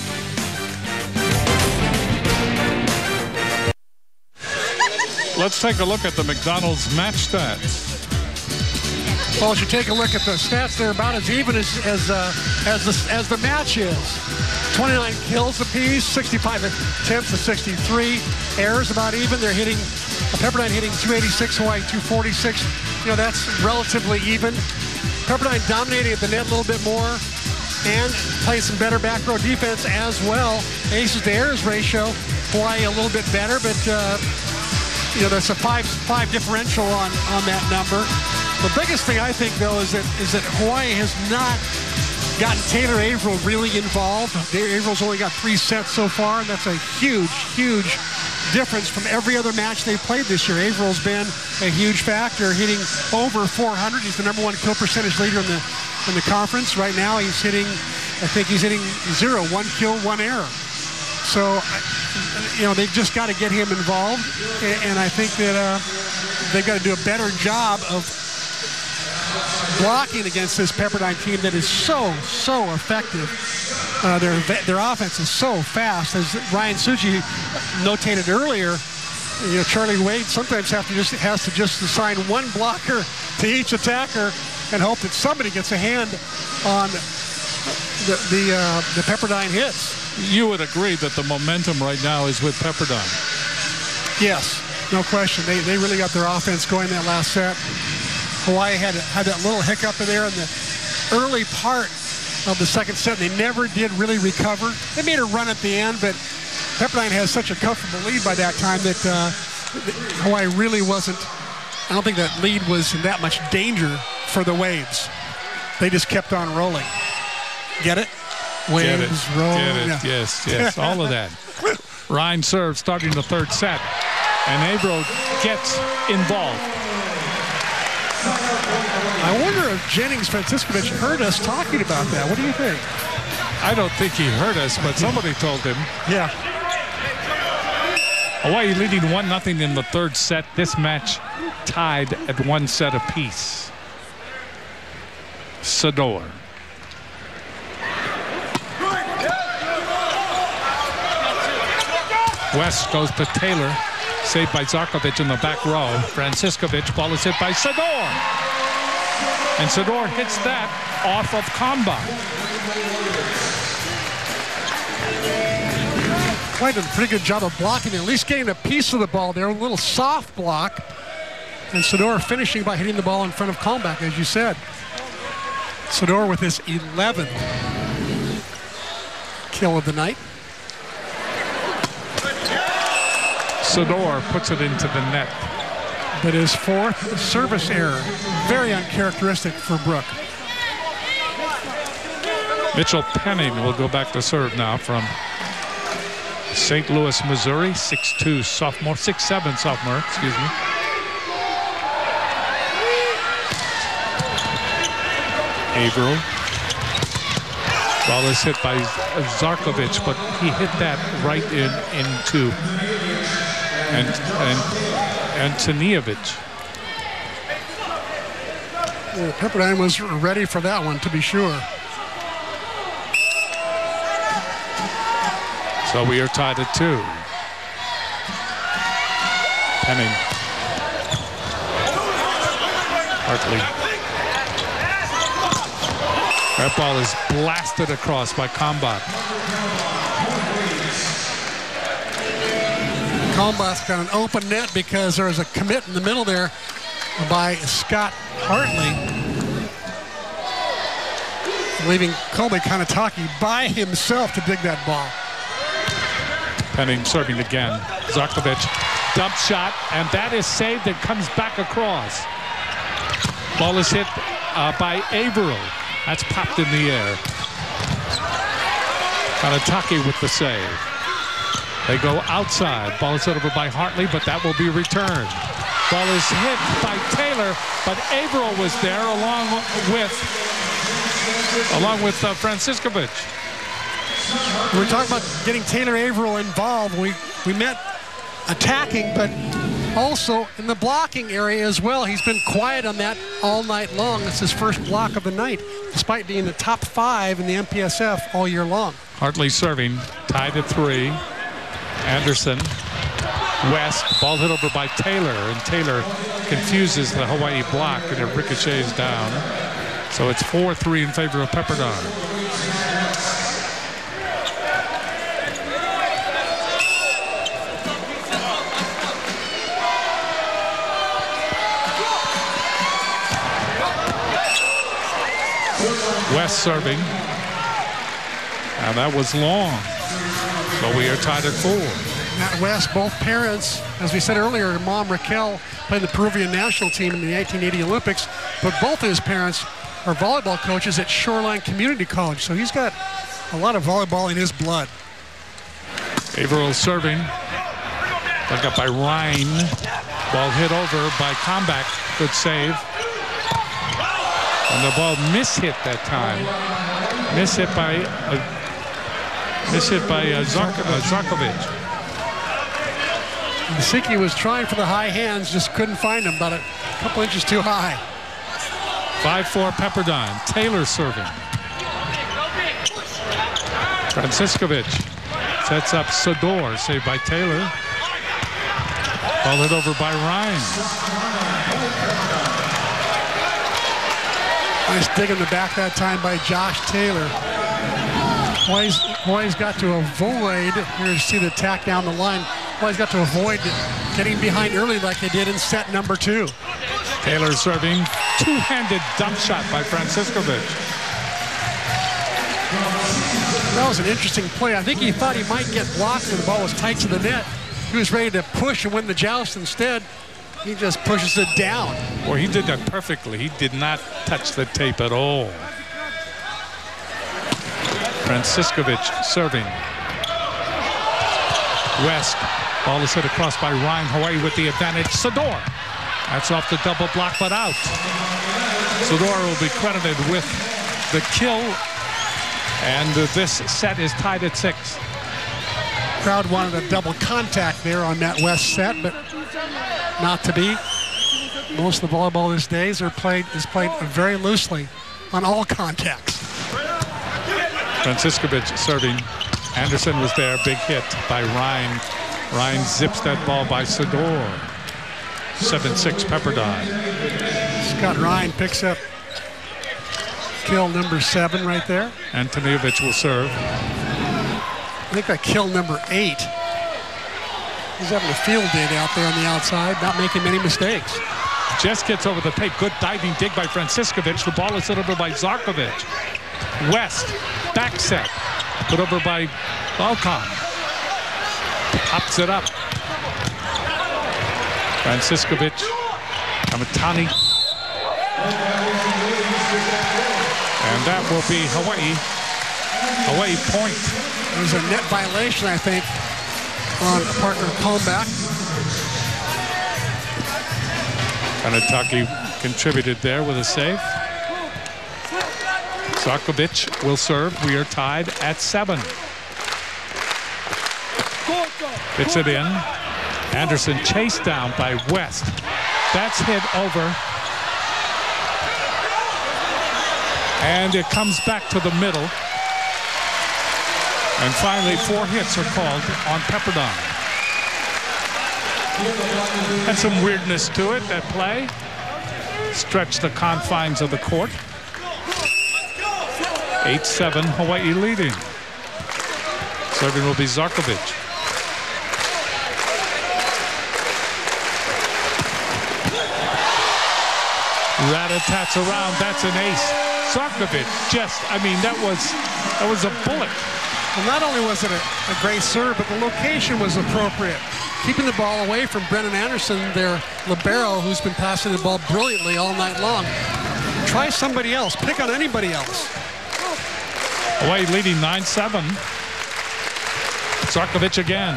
Speaker 1: Let's take a look at the McDonald's match stats.
Speaker 2: Well, as you take a look at the stats, they're about as even as the match is. 29 kills apiece, 65 attempts to 63. Errors about even. They're hitting Pepperdine hitting 286, Hawaii 246. that's relatively even. Pepperdine dominating at the net a little bit more and playing some better back row defense as well. Aces to errors ratio, Hawaii a little bit better, but there's a five differential on that number. The biggest thing I think, though, is that Hawaii has not gotten Taylor Averill really involved. Averill's only got 3 sets so far, and that's a huge, huge difference from every other match they've played this year. Averill's been a huge factor, hitting over 400. He's the #1 kill percentage leader in the conference. Right now, I think he's hitting 0, 1 kill, 1 error. So, they've just got to get him involved, and I think that they've got to do a better job of blocking against this Pepperdine team that is so effective. Their offense is so fast. As Ryan Suji notated earlier, Charlie Wade sometimes has to just assign one blocker to each attacker and hope that somebody gets a hand on the Pepperdine hits.
Speaker 1: You would agree that the momentum right now is with Pepperdine?
Speaker 2: Yes, no question. They really got their offense going that last set. Hawaii had that little hiccup in there in the early part of the second set. They never did really recover. They made a run at the end, but Pepperdine has such a comfortable lead by that time that Hawaii really wasn't. I don't think that lead was in that much danger for the Waves. They just kept on rolling. Get it? Waves rolling.
Speaker 1: Get it. Yeah. Yes. All of that. Ryan serves starting the third set, and Averill gets involved.
Speaker 2: I wonder if Jennings Franciscovich heard us talking about that. What do you think?
Speaker 1: I don't think he heard us, but somebody told him.
Speaker 2: Yeah.
Speaker 1: Hawaii leading 1-0 in the third set. This match tied at 1 set apiece. Sador. West goes to Taylor. Saved by Zarkovic in the back row. Franciscovich, ball is hit by Sador. And Sador hits that off of combat.
Speaker 2: Quite a pretty good job of blocking, at least getting a piece of the ball there. A little soft block. And Sador finishing by hitting the ball in front of Kalmbach, as you said. Sador with his 11th kill of the night.
Speaker 1: Sador puts it into the net.
Speaker 2: But his 4th service error. Very uncharacteristic for Brook.
Speaker 1: Mitchell Penning will go back to serve now from St. Louis, Missouri. 6'2" sophomore, 6'7" sophomore, excuse me. Averill. Ball is hit by Zarkovic, but he hit that right into and Tanijevic.
Speaker 2: Well, Pepperdine was ready for that one, to be sure.
Speaker 1: So we are tied at 2. Penning. Hartley. That ball is blasted across by Kalmbach.
Speaker 2: Kalmbach's got an open net because there was a commit in the middle there by Scott Hartley, leaving Kobe Kanataki by himself to dig that ball.
Speaker 1: Penning serving again. Zarkovic, dump shot, and that is saved and comes back across. Ball is hit by Averill. That's popped in the air. Kanataki with the save. They go outside. Ball is hit over by Hartley, but that will be returned. Ball is hit by Taylor, but Averill was there along with Franciscovich.
Speaker 2: We're talking about getting Taylor Averill involved. We meant attacking, but also in the blocking area as well. He's been quiet on that all night long. It's his first block of the night, despite being the top 5 in the MPSF all year long.
Speaker 1: Hartley serving, tied at 3. Anderson, West, ball hit over by Taylor, and Taylor confuses the Hawaii block, and it ricochets down. So it's 4-3 in favor of Pepperdine. West serving. And that was long. So we are tied at 4.
Speaker 2: Matt West, both parents, as we said earlier, Mom Raquel played the Peruvian national team in the 1980 Olympics, but both of his parents are volleyball coaches at Shoreline Community College, so he's got a lot of volleyball in his blood.
Speaker 1: Averill serving. Dug up by Ryan. Ball hit over by Comeback. Good save. And the ball mishit that time. Mishit by Zarkovic.
Speaker 2: Misiki was trying for the high hands, just couldn't find them, about a couple inches too high.
Speaker 1: 5-4 Pepperdine. Taylor serving. Franciskovic sets up Sador, saved by Taylor. Ball hit over by Ryan.
Speaker 2: Nice dig in the back that time by Josh Taylor. Hawaii's got to avoid, here you see the attack down the line, Hawaii's got to avoid getting behind early like they did in set number 2.
Speaker 1: Taylor serving. Two-handed dump shot by Franciskovic.
Speaker 2: That was an interesting play. I think he thought he might get blocked when the ball was tight to the net. He was ready to push and win the joust. Instead, he just pushes it down.
Speaker 1: Well, he did that perfectly. He did not touch the tape at all. Franciskovic serving. West. Ball is hit across by Ryan. Hawaii with the advantage. Sador. That's off the double block, but out. Sador will be credited with the kill. And this set is tied at 6.
Speaker 2: Crowd wanted a double contact there on that West set, but not to be. Most of the volleyball these days is played very loosely on all contacts.
Speaker 1: Franciskovic serving. Anderson was there. Big hit by Ryan. Ryan zips that ball by Sador. 7-6 Pepperdine.
Speaker 2: Scott Ryan picks up kill number 7 right there.
Speaker 1: Antoniovic will serve.
Speaker 2: I think that kill number 8. He's having a field day out there on the outside, not making many mistakes.
Speaker 1: Just gets over the tape. Good diving dig by Franciskovic. The ball is hit over by Zarkovic. West, back set. Put over by Balkan. Pops it up. Franciskovic. Kamatani. And that will be Hawaii. Hawaii point.
Speaker 2: There's a net violation, I think, on partner Comeback.
Speaker 1: Kanataki contributed there with a save. Zarkovic will serve. We are tied at 7. Hits it in. Anderson chased down by West. That's hit over. And it comes back to the middle. And finally, 4 hits are called on Pepperdine. Had some weirdness to it, that play. Stretched the confines of the court. 8-7, Hawaii leading. Serving will be Zarkovic. Rat-a-tats around, that's an ace. Zarkovic that was a bullet.
Speaker 2: Well, not only was it a great serve, but the location was appropriate. Keeping the ball away from Brennan Anderson, their libero, who's been passing the ball brilliantly all night long. Try somebody else. Pick on anybody else.
Speaker 1: Hawaii leading 9-7. Zarkovic again.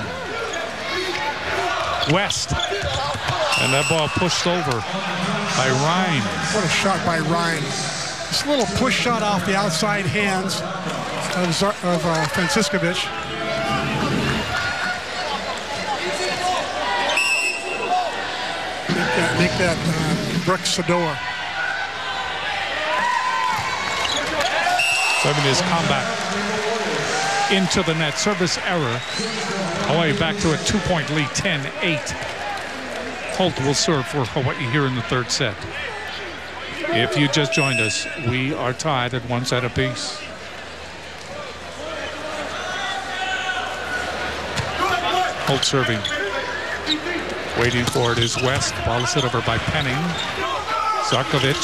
Speaker 1: West. And that ball pushed over by Ryan.
Speaker 2: What a shot by Ryan. This little push shot off the outside hands of Franciskovic. Make that Brooks Sador.
Speaker 1: Serving his comeback into the net. Service error. Hawaii back to a 2-point lead, 10-8. Holt will serve for Hawaii here in the 3rd set. If you just joined us, we are tied at 1 set apiece. Holt serving. Waiting for it is West. Ball is hit over by Penning. Zarkovic.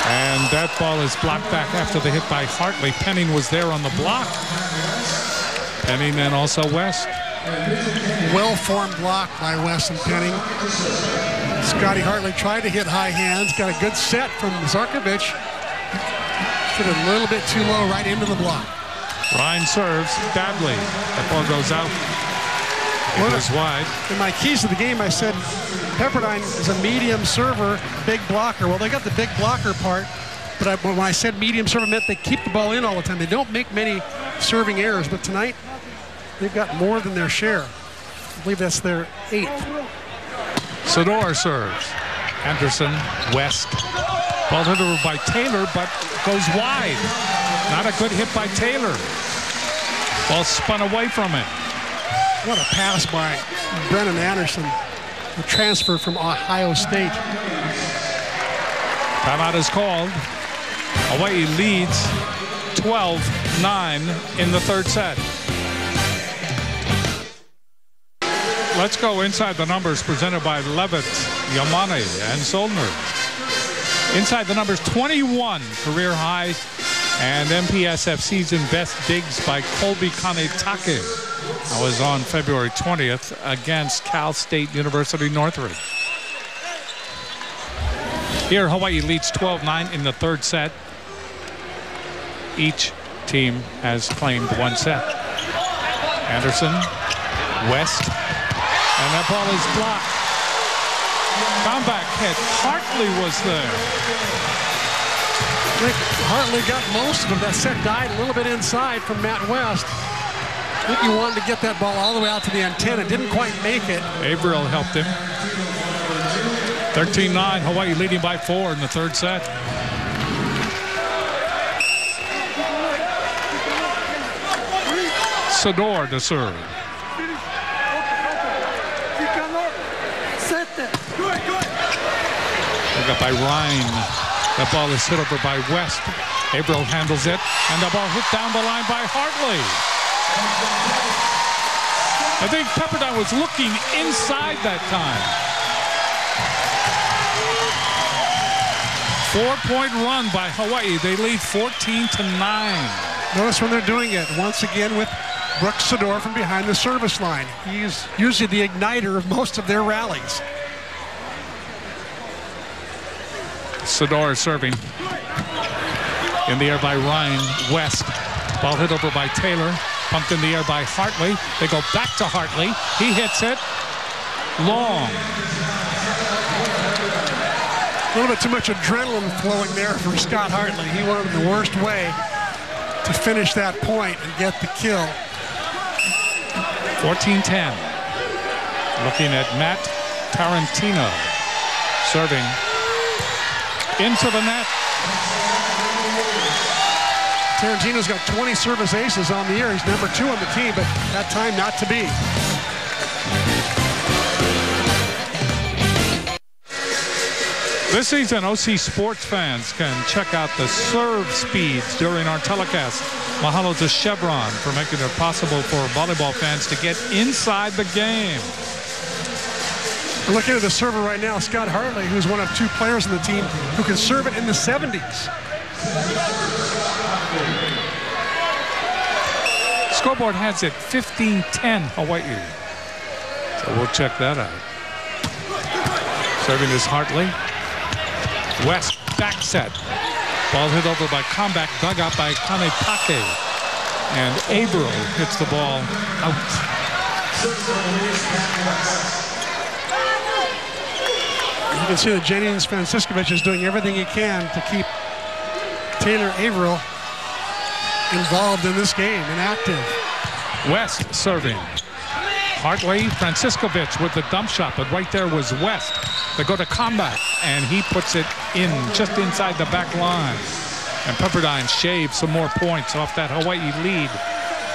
Speaker 1: And And that ball is blocked back after the hit by Hartley. Penning was there on the block. Penning and also West.
Speaker 2: Well-formed block by West and Penning. Scotty Hartley tried to hit high hands. Got a good set from Zarkovich. Hit a little bit too low right into the block.
Speaker 1: Ryan serves badly. That ball goes out. It was wide.
Speaker 2: In my keys to the game, I said Pepperdine is a medium server, big blocker. Well, they got the big blocker part, but when I said medium server, meant they keep the ball in all the time. They don't make many serving errors, but tonight they've got more than their share. I believe that's their 8th.
Speaker 1: Sador serves. Anderson, West. Ball hit over by Taylor, but goes wide. Not a good hit by Taylor. Ball spun away from him.
Speaker 2: What a pass by Brennan Anderson, the transfer from Ohio State.
Speaker 1: Timeout is called. Hawaii leads 12-9 in the third set. Let's go inside the numbers presented by Levitt, Yamane, and Soldner. Inside the numbers, 21 career high and MPSF season best digs by Colby Kanetake. I was on February 20th against Cal State University Northridge. Here, Hawaii leads 12-9 in the third set. Each team has claimed one set. Anderson, West, and that ball is blocked. Comeback hit. Hartley was there.
Speaker 2: I think Hartley got most of them. That set died a little bit inside from Matt West. I think he wanted to get that ball all the way out to the antenna. Didn't quite make it.
Speaker 1: Averill helped him. 13-9, Hawaii leading by 4 in the third set. Sador to serve. Look up by Ryan. That ball is hit over by West. Averill handles it, and the ball hit down the line by Hartley. I think Pepperdine was looking inside that time. 4-point run by Hawaii. They lead 14-9.
Speaker 2: Notice when they're doing it, once again with Brooks Sador from behind the service line. He's usually the igniter of most of their rallies.
Speaker 1: Sador serving. In the air by Ryan. West. Ball hit over by Taylor. Pumped in the air by Hartley. They go back to Hartley. He hits it. Long.
Speaker 2: A little bit too much adrenaline flowing there for Scott Hartley. He wanted the worst way to finish that point and get the kill.
Speaker 1: 14-10. Looking at Matt Tarantino. Serving. Into the net.
Speaker 2: Tarantino's got 20 service aces on the year. He's number 2 on the team, but that time not to be.
Speaker 1: This season, OC sports fans can check out the serve speeds during our telecast. Mahalo to Chevron for making it possible for volleyball fans to get inside the game.
Speaker 2: We're looking at the server right now, Scott Hartley, who's one of 2 players on the team who can serve it in the 70s.
Speaker 1: Scoreboard has it 15-10 Hawaii. So we'll check that out. Serving is Hartley. West back set. Ball hit over by comeback, dug out by Kanetake. And Averill hits the ball out.
Speaker 2: You can see that Jennings Franciscovich is doing everything he can to keep Taylor Averill involved in this game and active.
Speaker 1: West serving. Hartley, Franciscovich with the dump shot, but right there was West. They go to combat, and he puts it in just inside the back line. And Pepperdine shaves some more points off that Hawaii lead.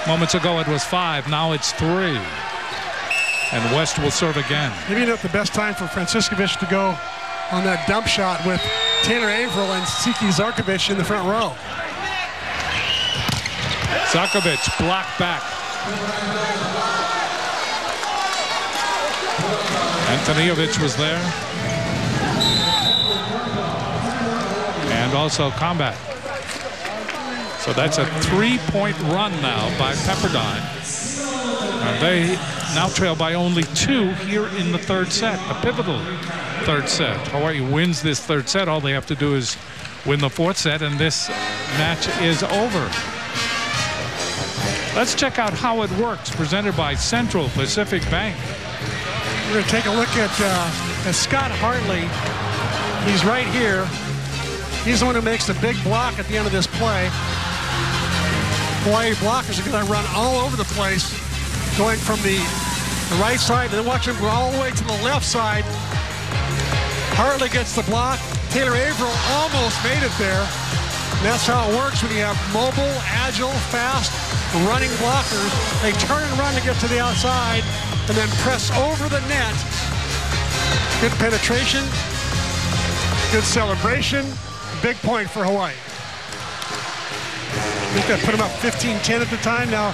Speaker 1: Moments ago it was 5, now it's 3. And West will serve again.
Speaker 2: Maybe not the best time for Franciscovich to go on that dump shot with Taylor Averill and Siki Zarkovich in the front row.
Speaker 1: Zarkovich blocked back. Antonijevic was there. And and also combat. So that's a 3-point run now by Pepperdine. And they now trail by only 2 here in the third set, a pivotal third set. Hawaii wins this third set. All they have to do is win the fourth set, and this match is over. Let's check out how it works, presented by Central Pacific Bank.
Speaker 2: We're going to take a look at Scott Hartley. He's right here. He's the one who makes the big block at the end of this play. Hawaii blockers are going to run all over the place, going from the right side, and then watch him go all the way to the left side. Hartley gets the block. Taylor Averill almost made it there. And that's how it works when you have mobile, agile, fast, running blockers. They turn and run to get to the outside and then press over the net. Good penetration, good celebration, big point for Hawaii. I think that put them up 15-10 at the time. Now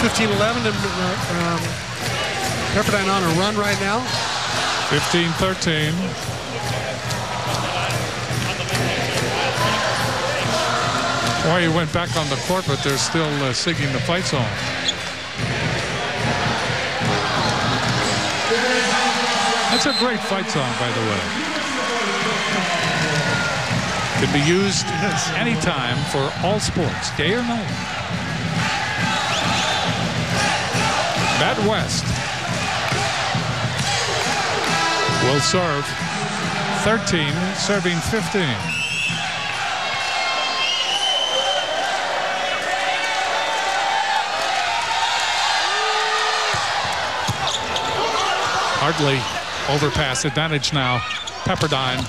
Speaker 2: 15-11, and Pepperdine on a run right now.
Speaker 1: 15-13. Hawaii went back on the court, but they're still singing the fight song. That's a great fight song, by the way. Can be used anytime for all sports, day or night. Matt West will serve 13, serving 15. Hartley, overpass advantage now. Pepperdine.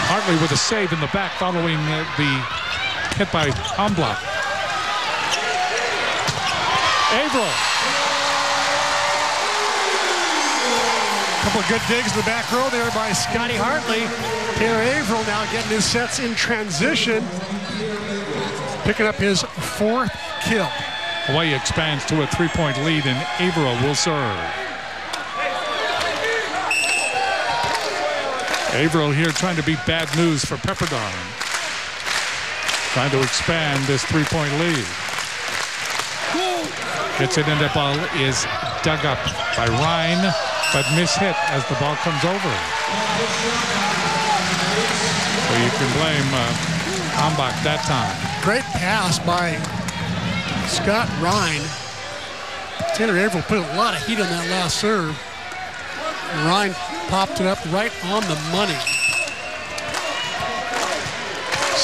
Speaker 1: Hartley with a save in the back following the hit by Hamblock. Averill.
Speaker 2: Couple of good digs in the back row there by Scotty Hartley. Taylor Averill now getting his sets in transition. Picking up his 4th kill.
Speaker 1: Hawaii expands to a 3-point lead, and Averill will serve. Averill here trying to be bad news for Pepperdine. Trying to expand this 3-point lead. Gets it in, the ball is dug up by Ryan, but mishit as the ball comes over. So you can blame Hambach that time.
Speaker 2: Great pass by Scott Ryan. Taylor Averill put a lot of heat on that last serve. And Ryan popped it up right on the money.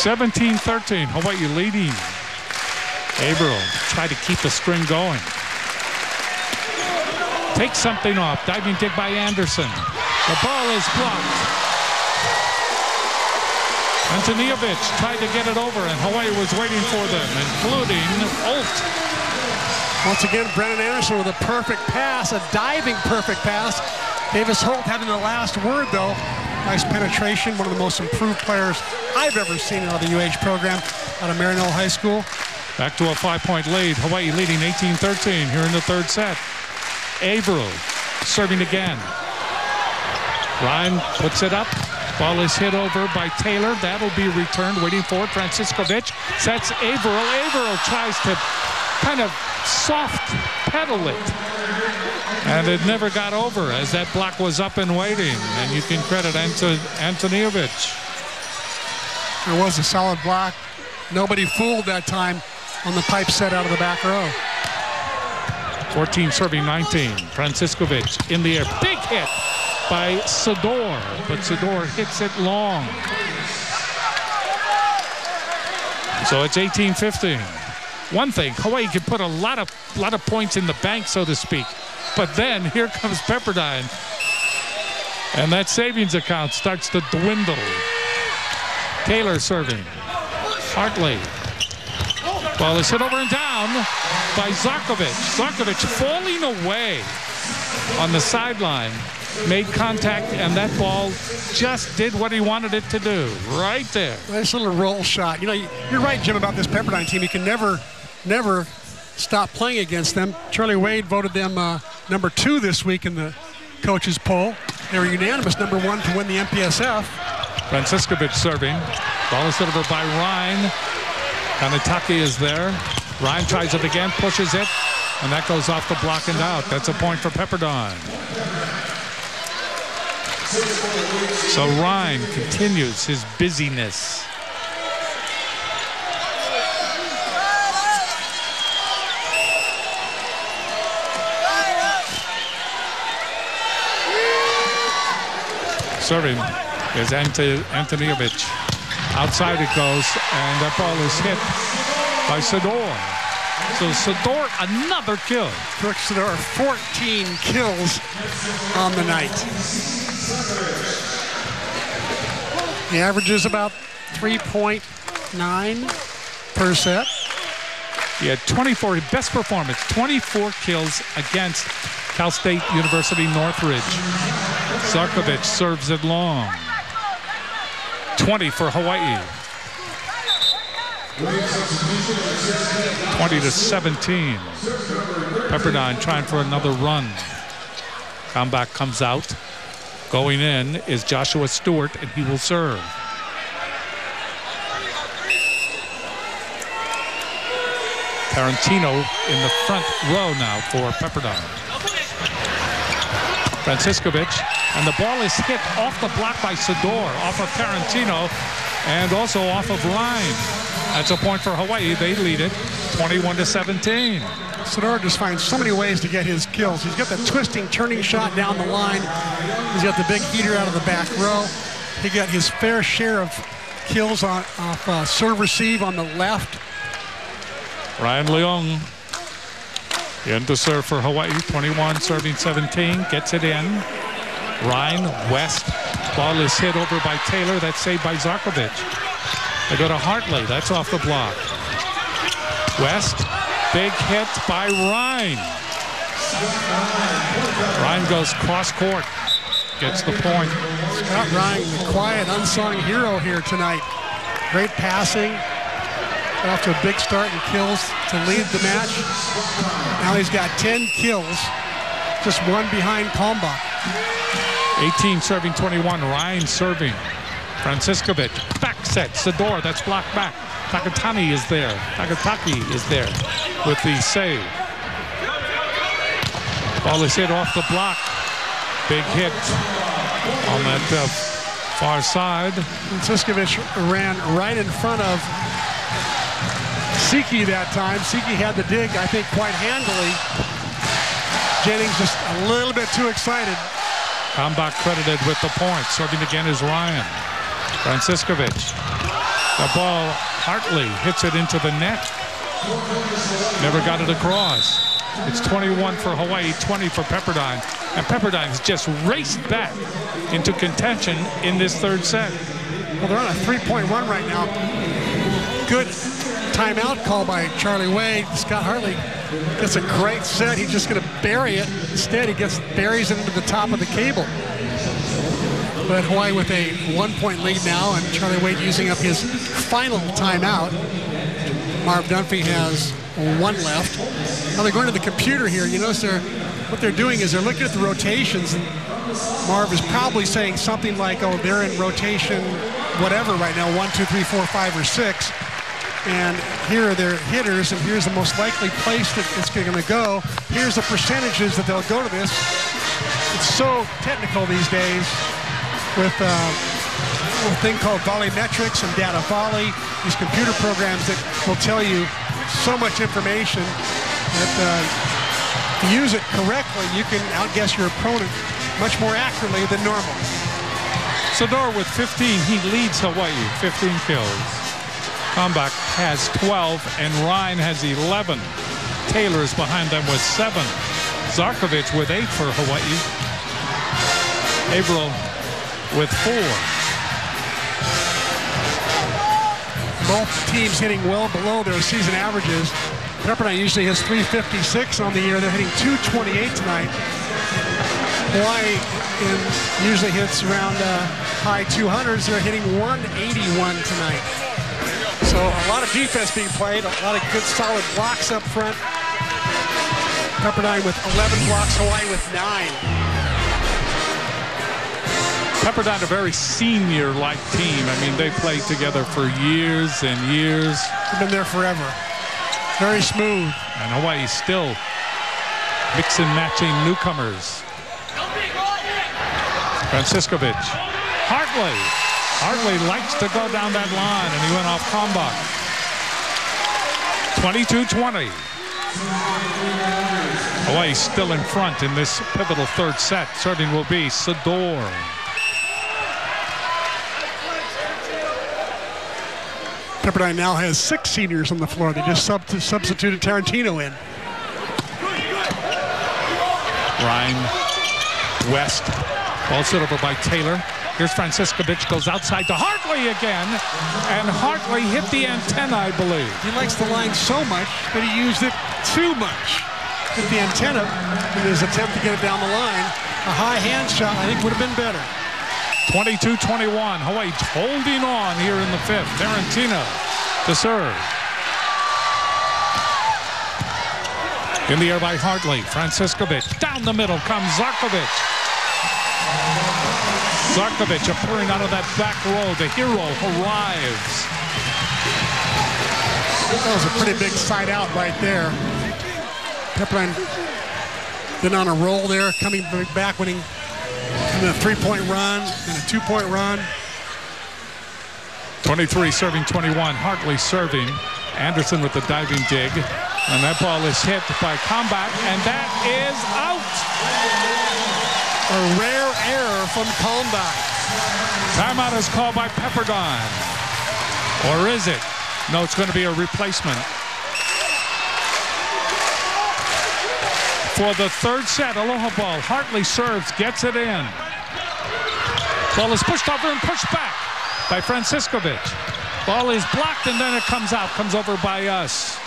Speaker 1: 17-13, Hawaii leading. Averill tried to keep the string going. Takes something off, diving dig by Anderson. The ball is blocked. Antonijevic tried to get it over, and Hawaii was waiting for them, including Holt.
Speaker 2: Once again, Brennan Anderson with a perfect pass, a diving perfect pass. Davis Holt having the last word, though. Nice penetration, one of the most improved players I've ever seen out of the UH program out of Maryknoll High School.
Speaker 1: Back to a 5-point lead. Hawaii leading 18-13 here in the third set. Averill serving again. Ryan puts it up. Ball is hit over by Taylor. That'll be returned. Waiting for it. Franciscovic sets Averill. Averill tries to kind of soft pedal it. And it never got over as that block was up and waiting. And you can credit Antonijevic.
Speaker 2: There was a solid block. Nobody fooled that time on the pipe set out of the back row.
Speaker 1: 14 serving 19. Franciscovic in the air. Big hit by Sador, but Sador hits it long. So it's 18-15. One thing, Hawaii can put a lot of points in the bank, so to speak. But then here comes Pepperdine. And that savings account starts to dwindle. Taylor serving. Hartley. Ball is hit over and down by Zarkovic. Zarkovic falling away on the sideline. Made contact, and that ball just did what he wanted it to do. Right there.
Speaker 2: Nice little roll shot. You know, you're right, Jim, about this Pepperdine team. You can never stop playing against them. Charlie Wade voted them number 2 this week in the coaches poll. They were unanimous number 1 to win the MPSF.
Speaker 1: Franciscovich serving. Ball is hit over by Ryan. Kanataki is there. Ryan tries it again, pushes it, and that goes off the block and out. That's a point for Pepperdine. So Ryan continues his busyness. Serving is Antonievich. Outside it goes, and that ball is hit by Sador. So Sador, another kill.
Speaker 2: Brooks Sador, 14 kills on the night. He averages about 3.9 per set.
Speaker 1: He had 24, best performance, 24 kills against Cal State University Northridge. Zarkovich serves it long. 20 for Hawaii. 20-17. Pepperdine trying for another run. Comeback comes out. Going in is Joshua Stewart, and he will serve. Tarantino in the front row now for Pepperdine. Franciscovich, and the ball is hit off the block by Sador, off of Tarantino, and also off of Ryan. That's a point for Hawaii. They lead it 21-17.
Speaker 2: Sador just finds so many ways to get his kills. He's got the twisting, turning shot down the line. He's got the big heater out of the back row. He got his fair share of kills off serve receive on the left.
Speaker 1: Ryan Leung in to serve for Hawaii. 21 serving 17, gets it in. Ryan West, ball is hit over by Taylor. That's saved by Zarkovich. They go to Hartley. That's off the block. West, big hit by Ryan. Ryan goes cross court, gets the point.
Speaker 2: Scott Ryan, the quiet, unsung hero here tonight. Great passing. Got off to a big start in kills to lead the match. Now he's got 10 kills, just one behind Kalmbach.
Speaker 1: 18 serving 21. Ryan serving. Franciscovich, back set. Sador, that's blocked back. Takatani is there. Takataki is there with the save. Ball is hit off the block. Big hit on that far side.
Speaker 2: Franciscovich ran right in front of Siki that time. Siki had the dig, I think, quite handily. Jennings just a little bit too excited.
Speaker 1: Kalmbach credited with the point. Serving again is Ryan. Franciscovich. The ball, Hartley hits it into the net. Never got it across. It's 21 for Hawaii, 20 for Pepperdine. And Pepperdine's just raced back into contention in this third set.
Speaker 2: Well, they're on a 3-point run right now. Good timeout call by Charlie Wade. Scott Hartley gets a great set. He's just going to bury it. Instead, he buries it into the top of the cable. But Hawaii with a 1-point lead now, and Charlie Wade using up his final timeout. Marv Dunphy has one left. Now they're going to the computer here. You notice what they're doing is they're looking at the rotations, and Marv is probably saying something like, oh, they're in rotation whatever right now, 1, 2, 3, 4, 5, or 6. And here are their hitters, and here's the most likely place that it's going to go. Here's the percentages that they'll go to this. It's so technical these days with a thing called volleymetrics and data volley, these computer programs that will tell you so much information that if you use it correctly, you can outguess your opponent much more accurately than normal.
Speaker 1: Sador with 15, he leads Hawaii, 15 kills. Kalmbach has 12, and Ryan has 11. Taylor's behind them with 7. Zarkovich with 8 for Hawaii. Averill with 4.
Speaker 2: Both teams hitting well below their season averages. Pepperdine usually has 356 on the year. They're hitting 228 tonight. Hawaii usually hits around high 200s. They're hitting 181 tonight. So a lot of defense being played, a lot of good solid blocks up front. Pepperdine with 11 blocks, Hawaii with 9.
Speaker 1: Pepperdine, a very senior-like team. I mean, they played together for years and years.
Speaker 2: They've been there forever. Very smooth.
Speaker 1: And Hawaii still mixing, matching newcomers. Franciscovich. Hartley likes to go down that line, and he went off Kalmbach. 22-20. Hawaii still in front in this pivotal third set. Serving will be Sador.
Speaker 2: Pepperdine now has 6 seniors on the floor. They just substituted Tarantino in.
Speaker 1: Ryan West. Ball set over by Taylor. Here's Franciscovich, goes outside to Hartley again. And Hartley hit the antenna, I believe.
Speaker 2: He likes the line so much that he used it too much. Hit the antenna in his attempt to get it down the line. A high hand shot, I think, would have been better.
Speaker 1: 22-21. Hawaii holding on here in the 5th. Tarantino to serve. In the air by Hartley. Franciscovich. Down the middle comes Zarkovich. Zarkovich appearing out of that back row. The hero arrives.
Speaker 2: That was a pretty big side out right there. Pepperdine been on a roll there, coming back, winning in a 3-point run and a 2-point run.
Speaker 1: 23 serving 21. Hartley serving. Anderson with the diving dig. And that ball is hit by Kalmbach, and that is out.
Speaker 2: A rare error from Kalmbach.
Speaker 1: Timeout is called by Pepperdine. Or is it? No, it's going to be a replacement. For the third set, Aloha ball. Hartley serves, gets it in. Ball is pushed over and pushed back by Franciscovich. Ball is blocked, and then it comes out. Comes over by us.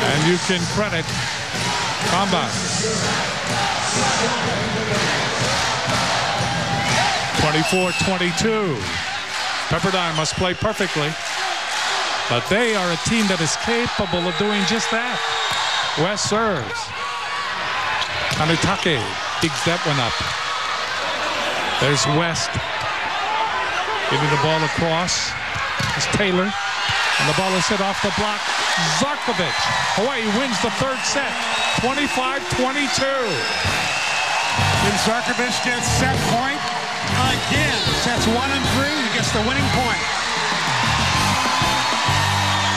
Speaker 1: And you can credit Kalmbach. 24-22. Pepperdine must play perfectly. But they are a team that is capable of doing just that. West serves. Kanutake digs that one up. There's West. Getting the ball across. It's Taylor. And the ball is hit off the block. Zarkovich. Hawaii wins the third set. 25-22.
Speaker 2: And Zarkovich gets set point again. Sets 1 and 3. He gets the winning point.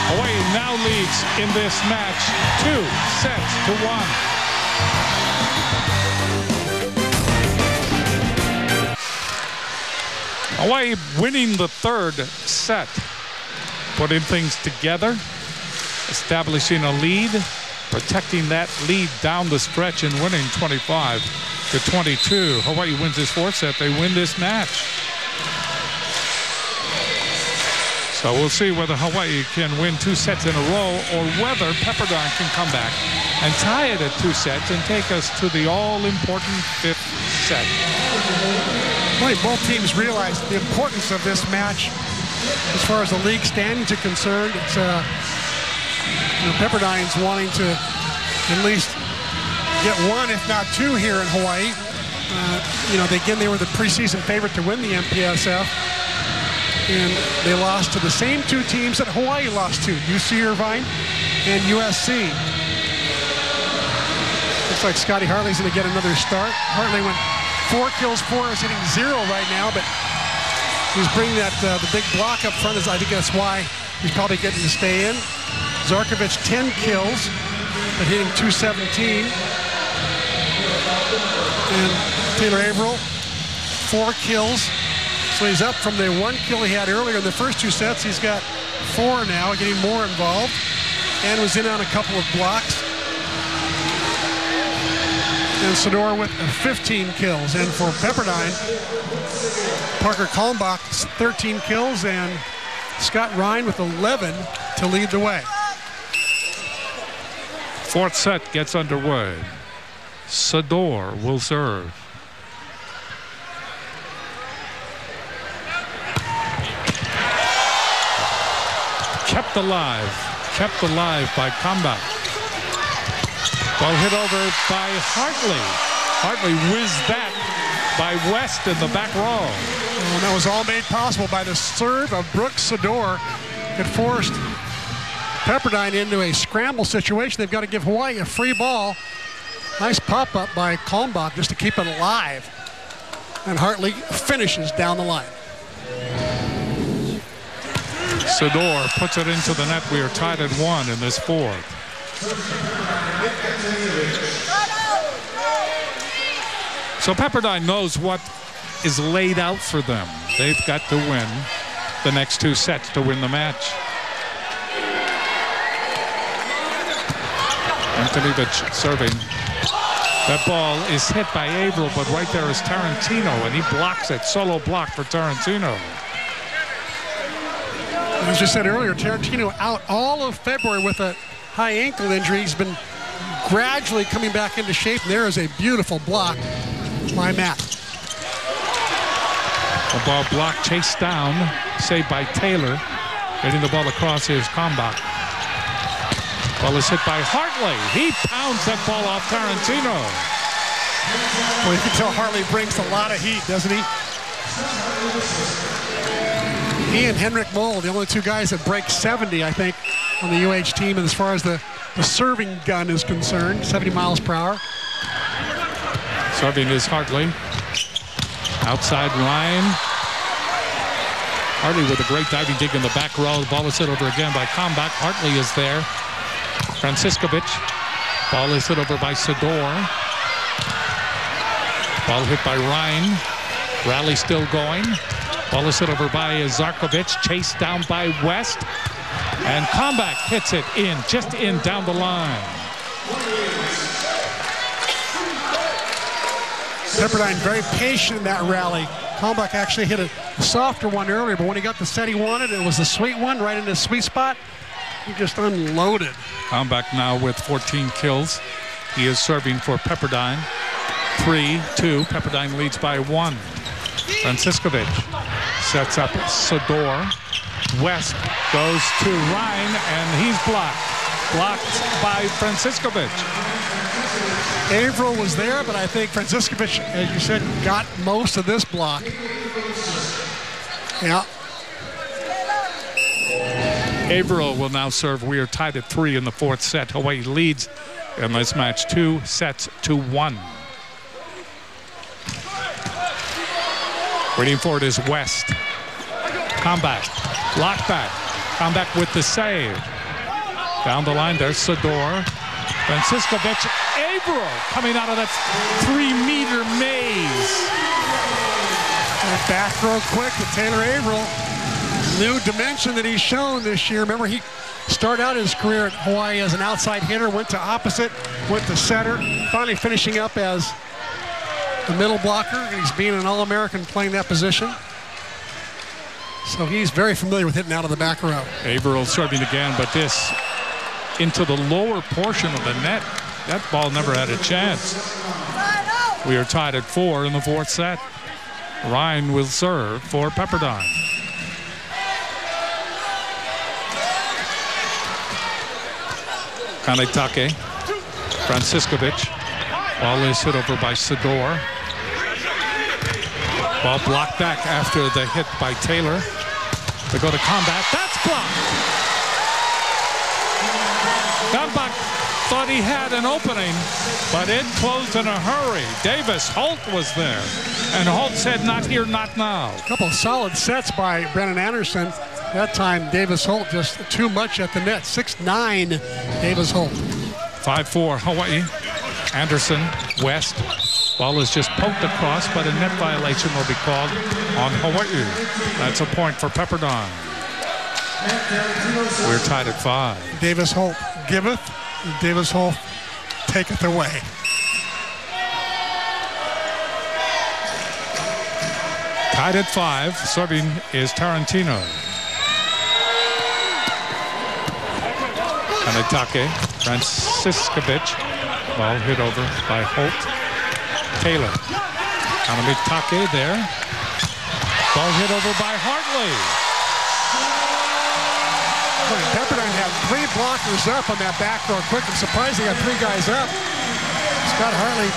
Speaker 1: Hawaii now leads in this match 2-1. Hawaii winning the third set. Putting things together. Establishing a lead. Protecting that lead down the stretch and winning 25-22. Hawaii wins this fourth set. They win this match. So we'll see whether Hawaii can win 2 sets in a row or whether Pepperdine can come back and tie it at 2 sets and take us to the all-important 5th set.
Speaker 2: Well, both teams realize the importance of this match as far as the league standings are concerned. It's Pepperdine's wanting to at least get 1, if not 2, here in Hawaii. They were the preseason favorite to win the MPSF. And they lost to the same 2 teams that Hawaii lost to, UC Irvine and USC. Looks like Scotty Hartley's going to get another start. Hartley went 4 kills, 4 is hitting 0 right now, but he's bringing that the big block up front. I think that's why he's probably getting to stay in. Zarkovich 10 kills, but hitting 217. And Taylor Averill 4 kills. So he's up from the 1 kill he had earlier in the first 2 sets. He's got 4 now, getting more involved, and was in on a couple of blocks. And Sador with 15 kills. And for Pepperdine, Parker Kalmbach 13 kills and Scott Ryan with 11 to lead the way.
Speaker 1: Fourth set gets underway. Sador will serve. Kept alive by Kalmbach. Ball hit over by Hartley. Hartley whizzed that by West in the back row.
Speaker 2: And that was all made possible by the serve of Brooks Sador. It forced Pepperdine into a scramble situation. They've got to give Hawaii a free ball. Nice pop-up by Kalmbach just to keep it alive. And Hartley finishes down the line.
Speaker 1: Sador puts it into the net. We are tied at 1 in this fourth. So Pepperdine knows what is laid out for them. They've got to win the next 2 sets to win the match. Antonovich serving. That ball is hit by Averill, but right there is Tarantino, and he blocks it. Solo block for Tarantino.
Speaker 2: As you said earlier, Tarantino out all of February with a high ankle injury. He's been gradually coming back into shape. And there is a beautiful block by Matt.
Speaker 1: The ball blocked, chased down, saved by Taylor. Getting the ball across is Kalmbach. Ball is hit by Hartley. He pounds that ball off Tarantino.
Speaker 2: Well, you can tell Hartley brings a lot of heat, doesn't he? He and Henrik Moll, the only 2 guys that break 70, I think, on the UH team, and as far as the serving gun is concerned, 70 miles per hour.
Speaker 1: Serving is Hartley. Outside Ryan. Hartley with a great diving dig in the back row. The ball is hit over again by Kalmbach. Hartley is there. Franciscovich. Ball is hit over by Sador. Ball hit by Ryan. Rally still going. Ball is hit over by Zarkovich. Chased down by West. And Kalmbach hits it in, just in down the line.
Speaker 2: Pepperdine very patient in that rally. Kalmbach actually hit a softer one earlier, but when he got the set he wanted, it was the sweet one right in the sweet spot. He just unloaded.
Speaker 1: Kalmbach now with 14 kills. He is serving for Pepperdine. 3-2. Pepperdine leads by 1. Franciscovich sets up Sador. West goes to Ryan, and he's blocked. Blocked by Franciscovich.
Speaker 2: Averill was there, but I think Franciscovich, as you said, got most of this block. Yeah.
Speaker 1: Averill will now serve. We are tied at 3 in the 4th set. Hawaii leads in this match 2-1. Waiting for it is West. Kalmbach. Lock back. Kalmbach with the save. Down the line there's Sador. Franciscovich. Averill coming out of that 3-meter maze.
Speaker 2: And back throw quick to Taylor Averill. New dimension that he's shown this year. Remember, he started out his career at Hawaii as an outside hitter, went to opposite, went to center, finally finishing up as the middle blocker. He's being an All-American playing that position. So he's very familiar with hitting out of the back row.
Speaker 1: Averill serving again, but this into the lower portion of the net. That ball never had a chance. We are tied at 4 in the 4th set. Ryan will serve for Pepperdine. Kanetake. Franciscovich. Ball is hit over by Sador. Ball blocked back after the hit by Taylor. They go to combat. That's blocked. Kalmbach thought he had an opening, but it closed in a hurry. Davis Holt was there, and Holt said, "Not here, not now."
Speaker 2: A couple of solid sets by Brennan Anderson. That time, Davis Holt just too much at the net. 6'9", Davis Holt.
Speaker 1: 5-4 Hawaii. Anderson, West. Ball is just poked across, but a net violation will be called on Hawaii. That's a point for Pepperdine. We're tied at 5.
Speaker 2: Davis Holt giveth, Davis Holt taketh away.
Speaker 1: Tied at 5. Serving is Tarantino. Kanetake. Franciscovich. Ball hit over by Holt. Taylor. Kanetake there. Ball hit over by Hartley.
Speaker 2: Pepperdine had 3 blockers up on that back row quick. I'm surprised they got 3 guys up. Scott Hartley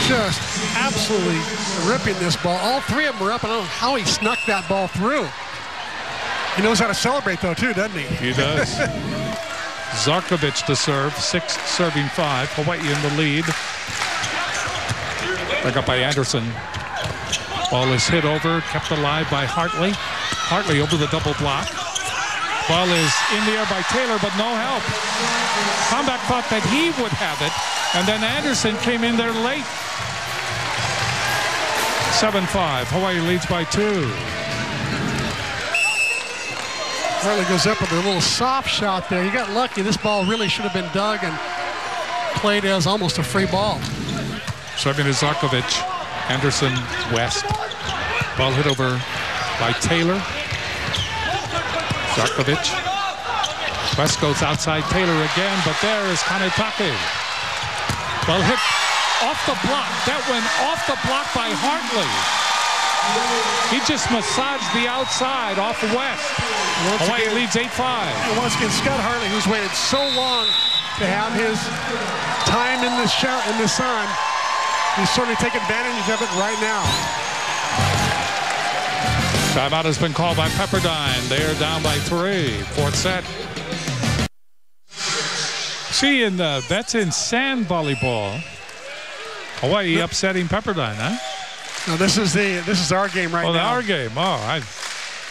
Speaker 2: Just absolutely ripping this ball. All three of them are up. I don't know how he snuck that ball through. He knows how to celebrate, though, too, doesn't he?
Speaker 1: He does. Zarkovic to serve, 6 serving 5. Hawaii in the lead. Back up by Anderson. Ball is hit over, kept alive by Hartley. Hartley over the double block. Ball is in the air by Taylor, but no help. Comeback thought that he would have it, and then Anderson came in there late. 7-5. Hawaii leads by 2.
Speaker 2: Hartley goes up with a little soft shot there. He got lucky. This ball really should have been dug and played as almost a free ball.
Speaker 1: Serving is Zarkovic. Anderson, West. Ball hit over by Taylor. Zarkovic. West goes outside Taylor again, but there is Kanetake. Ball hit off the block. That went off the block by Hartley. He just massaged the outside off West. Hawaii leads 8-5.
Speaker 2: And once again, Scott Hartley, who's waited so long to have his time in the sun, he's certainly taking advantage of it right now.
Speaker 1: Timeout has been called by Pepperdine. They are down by 3. 4th set. See, that's in sand volleyball. Hawaii upsetting Pepperdine, huh?
Speaker 2: No, this is our game right now.
Speaker 1: Our game. Oh,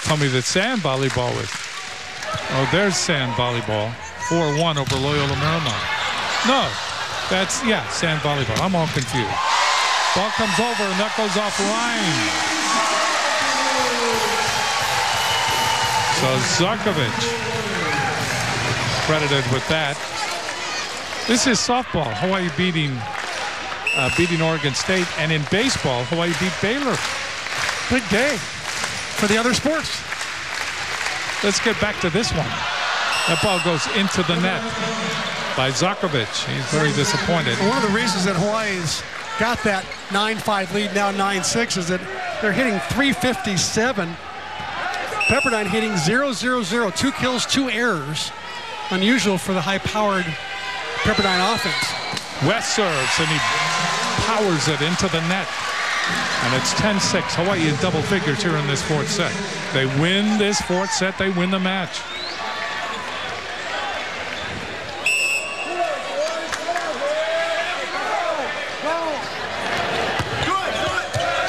Speaker 1: tell me that sand volleyball was. Oh, there's sand volleyball. 4-1 over Loyola Marymount. No, that's sand volleyball. I'm all confused. Ball comes over and that goes offline. So Zarkovic credited with that. This is softball. Hawaii beating Oregon State, and in baseball, Hawaii beat Baylor.
Speaker 2: Big day for the other sports.
Speaker 1: Let's get back to this one. That ball goes into the net by Zarkovic. He's very disappointed.
Speaker 2: One of the reasons that Hawaii's got that 9-5 lead, now 9-6, is that they're hitting .357. Pepperdine hitting .000. 2 kills, 2 errors. Unusual for the high-powered Pepperdine offense.
Speaker 1: West serves, and he powers it into the net. And it's 10-6. Hawaii in double figures here in this 4th set. They win this 4th set. They win the match.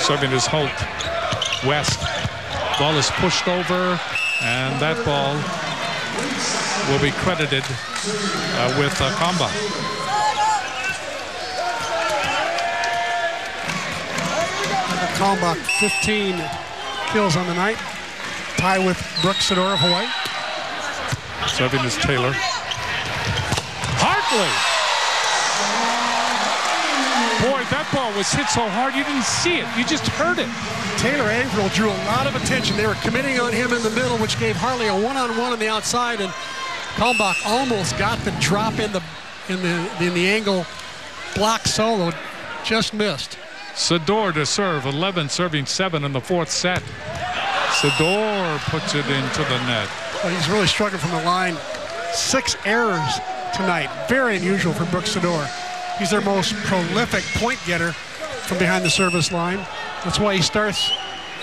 Speaker 1: Serving is Holt. West. Ball is pushed over, and that ball will be credited with Kamba.
Speaker 2: Kalmbach, 15 kills on the night. Tie with Brooks Sador of Hawaii.
Speaker 1: Serving is Taylor. Hartley! Boy, that ball was hit so hard you didn't see it. You just heard it.
Speaker 2: Taylor Averill drew a lot of attention. They were committing on him in the middle, which gave Hartley a one-on-one on the outside, and Kalmbach almost got the drop in the angle block solo. Just missed.
Speaker 1: Sador to serve, 11 serving 7 in the 4th set. Sador puts it into the net.
Speaker 2: Well, he's really struggling from the line. 6 errors tonight. Very unusual for Brooks Sador. He's their most prolific point getter from behind the service line. That's why he starts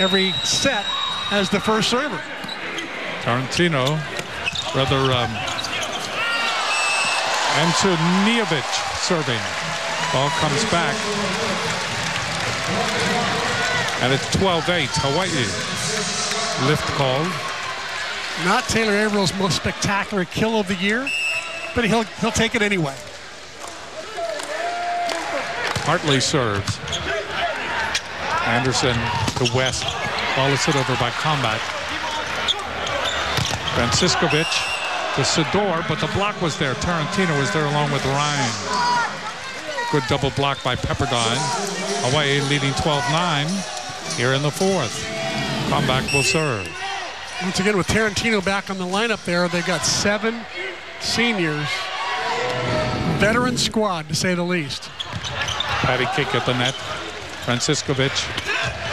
Speaker 2: every set as the first server.
Speaker 1: Tarantino, Antonijevic serving. Ball comes back. And it's 12-8, Hawaii. Lift called.
Speaker 2: Not Taylor Averill's most spectacular kill of the year, but he'll take it anyway.
Speaker 1: Hartley serves. Anderson to West. Ball is hit over by Combat. Franciscovic to Sador, but the block was there. Tarantino was there along with Ryan. Good double block by Pepperdine. Hawaii leading 12-9 here in the 4th. Comeback will serve.
Speaker 2: Once again, with Tarantino back on the lineup there, they've got 7 seniors. Veteran squad, to say the least.
Speaker 1: Patty kick at the net. Franciscovic.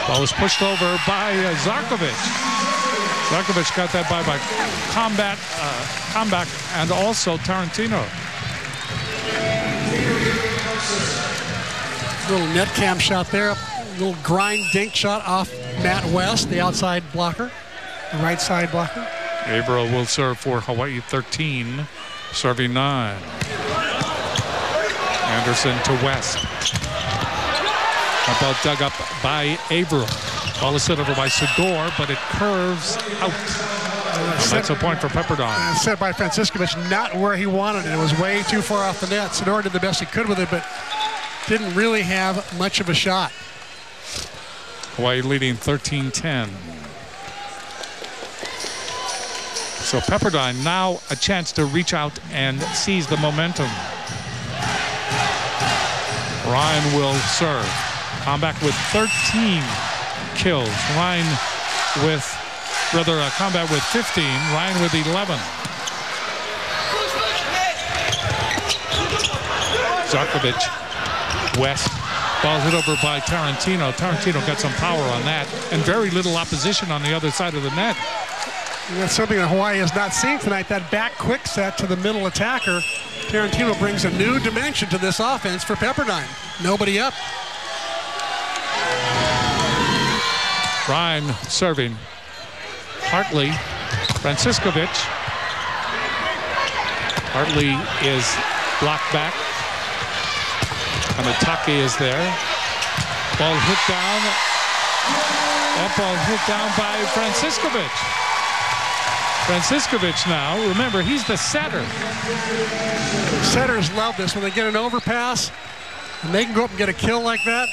Speaker 1: Ball is pushed over by Zarkovic. Zarkovic got that by Comeback and also Tarantino.
Speaker 2: Little net cam shot there. A little grind dink shot off Matt West, the outside blocker, the right side blocker.
Speaker 1: Averill will serve for Hawaii 13, serving 9. Anderson to West. About dug up by Averill. Ball is set over by Sador, but it curves out. That's a point for Pepperdine.
Speaker 2: Set by Franciscovich, not where he wanted it. It was way too far off the net. Sador did the best he could with it, but didn't really have much of a shot.
Speaker 1: Hawaii leading 13-10. So Pepperdine now a chance to reach out and seize the momentum. Ryan will serve. Combat with 13 kills. Ryan with, combat with 15. Ryan with 11. Zarkovic, West. Ball hit over by Tarantino. Tarantino got some power on that, and very little opposition on the other side of the net.
Speaker 2: And that's something that Hawaii has not seen tonight, that back quick set to the middle attacker. Tarantino brings a new dimension to this offense for Pepperdine. Nobody up.
Speaker 1: Ryan serving. Hartley, Franciscovich. Hartley is blocked back. Kamitake is there. Ball hit down. That ball hit down by Franciscovich. Franciscovich now, remember, he's the setter.
Speaker 2: Setters love this when they get an overpass and they can go up and get a kill like that.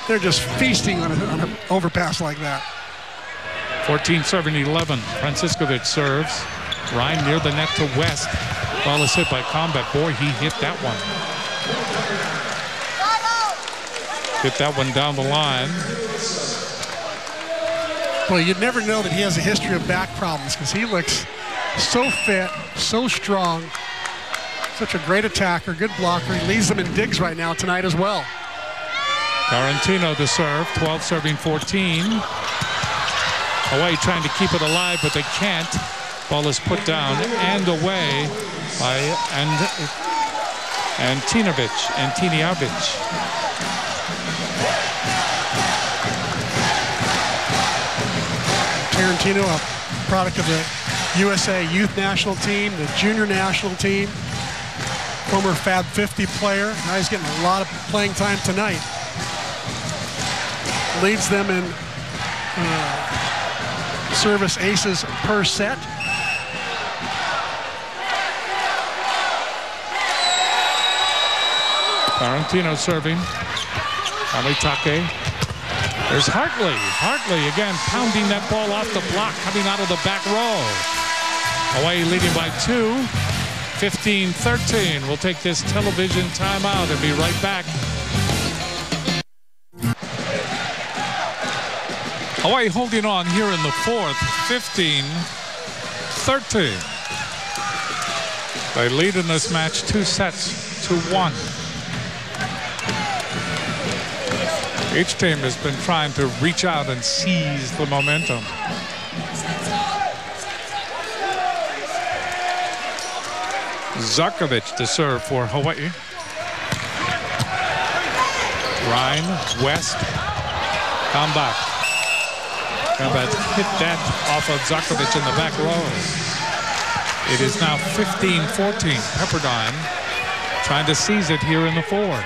Speaker 2: They're just feasting on an overpass like that.
Speaker 1: 14 serving 11. Franciscovich serves. Ryan near the net to West. Ball is hit by Combat. Boy, he hit that one. Hit that one down the line.
Speaker 2: Well, you'd never know that he has a history of back problems because he looks so fit, so strong, such a great attacker, good blocker. He leads them in digs right now tonight as well.
Speaker 1: Tarantino to serve, 12 serving 14. Hawaii trying to keep it alive, but they can't. Ball is put down and away by Antiniavich.
Speaker 2: Tarantino, a product of the USA Youth National Team, the Junior National Team, former Fab 50 player. Now he's getting a lot of playing time tonight. Leads them in service aces per set.
Speaker 1: Tarantino serving. Kamitake. There's Hartley. Hartley again pounding that ball off the block coming out of the back row. Hawaii leading by 2. 15-13. We'll take this television timeout and be right back. Hawaii holding on here in the 4th. 15-13. They lead in this match 2 sets to 1. Each team has been trying to reach out and seize the momentum. Zarkovic to serve for Hawaii. Ryan, West, Combat. Combat hit that off of Zarkovic in the back row. It is now 15-14. Pepperdine trying to seize it here in the 4th.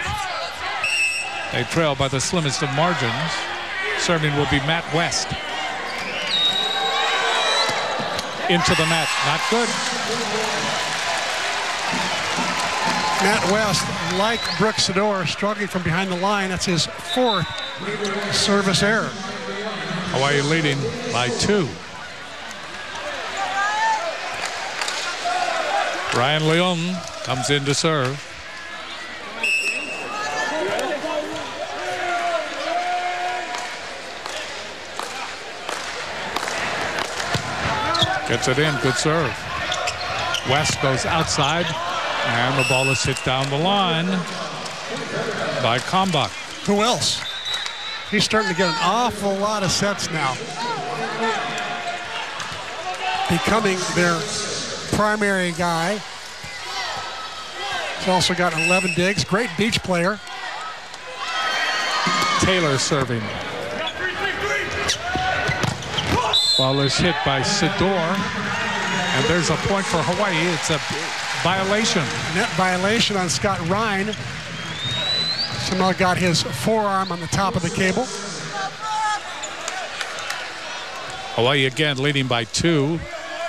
Speaker 1: They trail by the slimmest of margins. Serving will be Matt West. Into the net, not good.
Speaker 2: Matt West, like Brooks Sador, struggling from behind the line. That's his 4th service error.
Speaker 1: Hawaii leading by 2. Ryan Leon comes in to serve. Gets it in, good serve. West goes outside, and the ball is hit down the line by Kalmbach.
Speaker 2: Who else? He's starting to get an awful lot of sets now. Becoming their primary guy. He's also got 11 digs. Great beach player.
Speaker 1: Taylor serving. Ball is hit by Sador. And there's a point for Hawaii. It's a violation.
Speaker 2: Net violation on Scott Ryan. Somehow got his forearm on the top of the cable.
Speaker 1: Hawaii again leading by 2.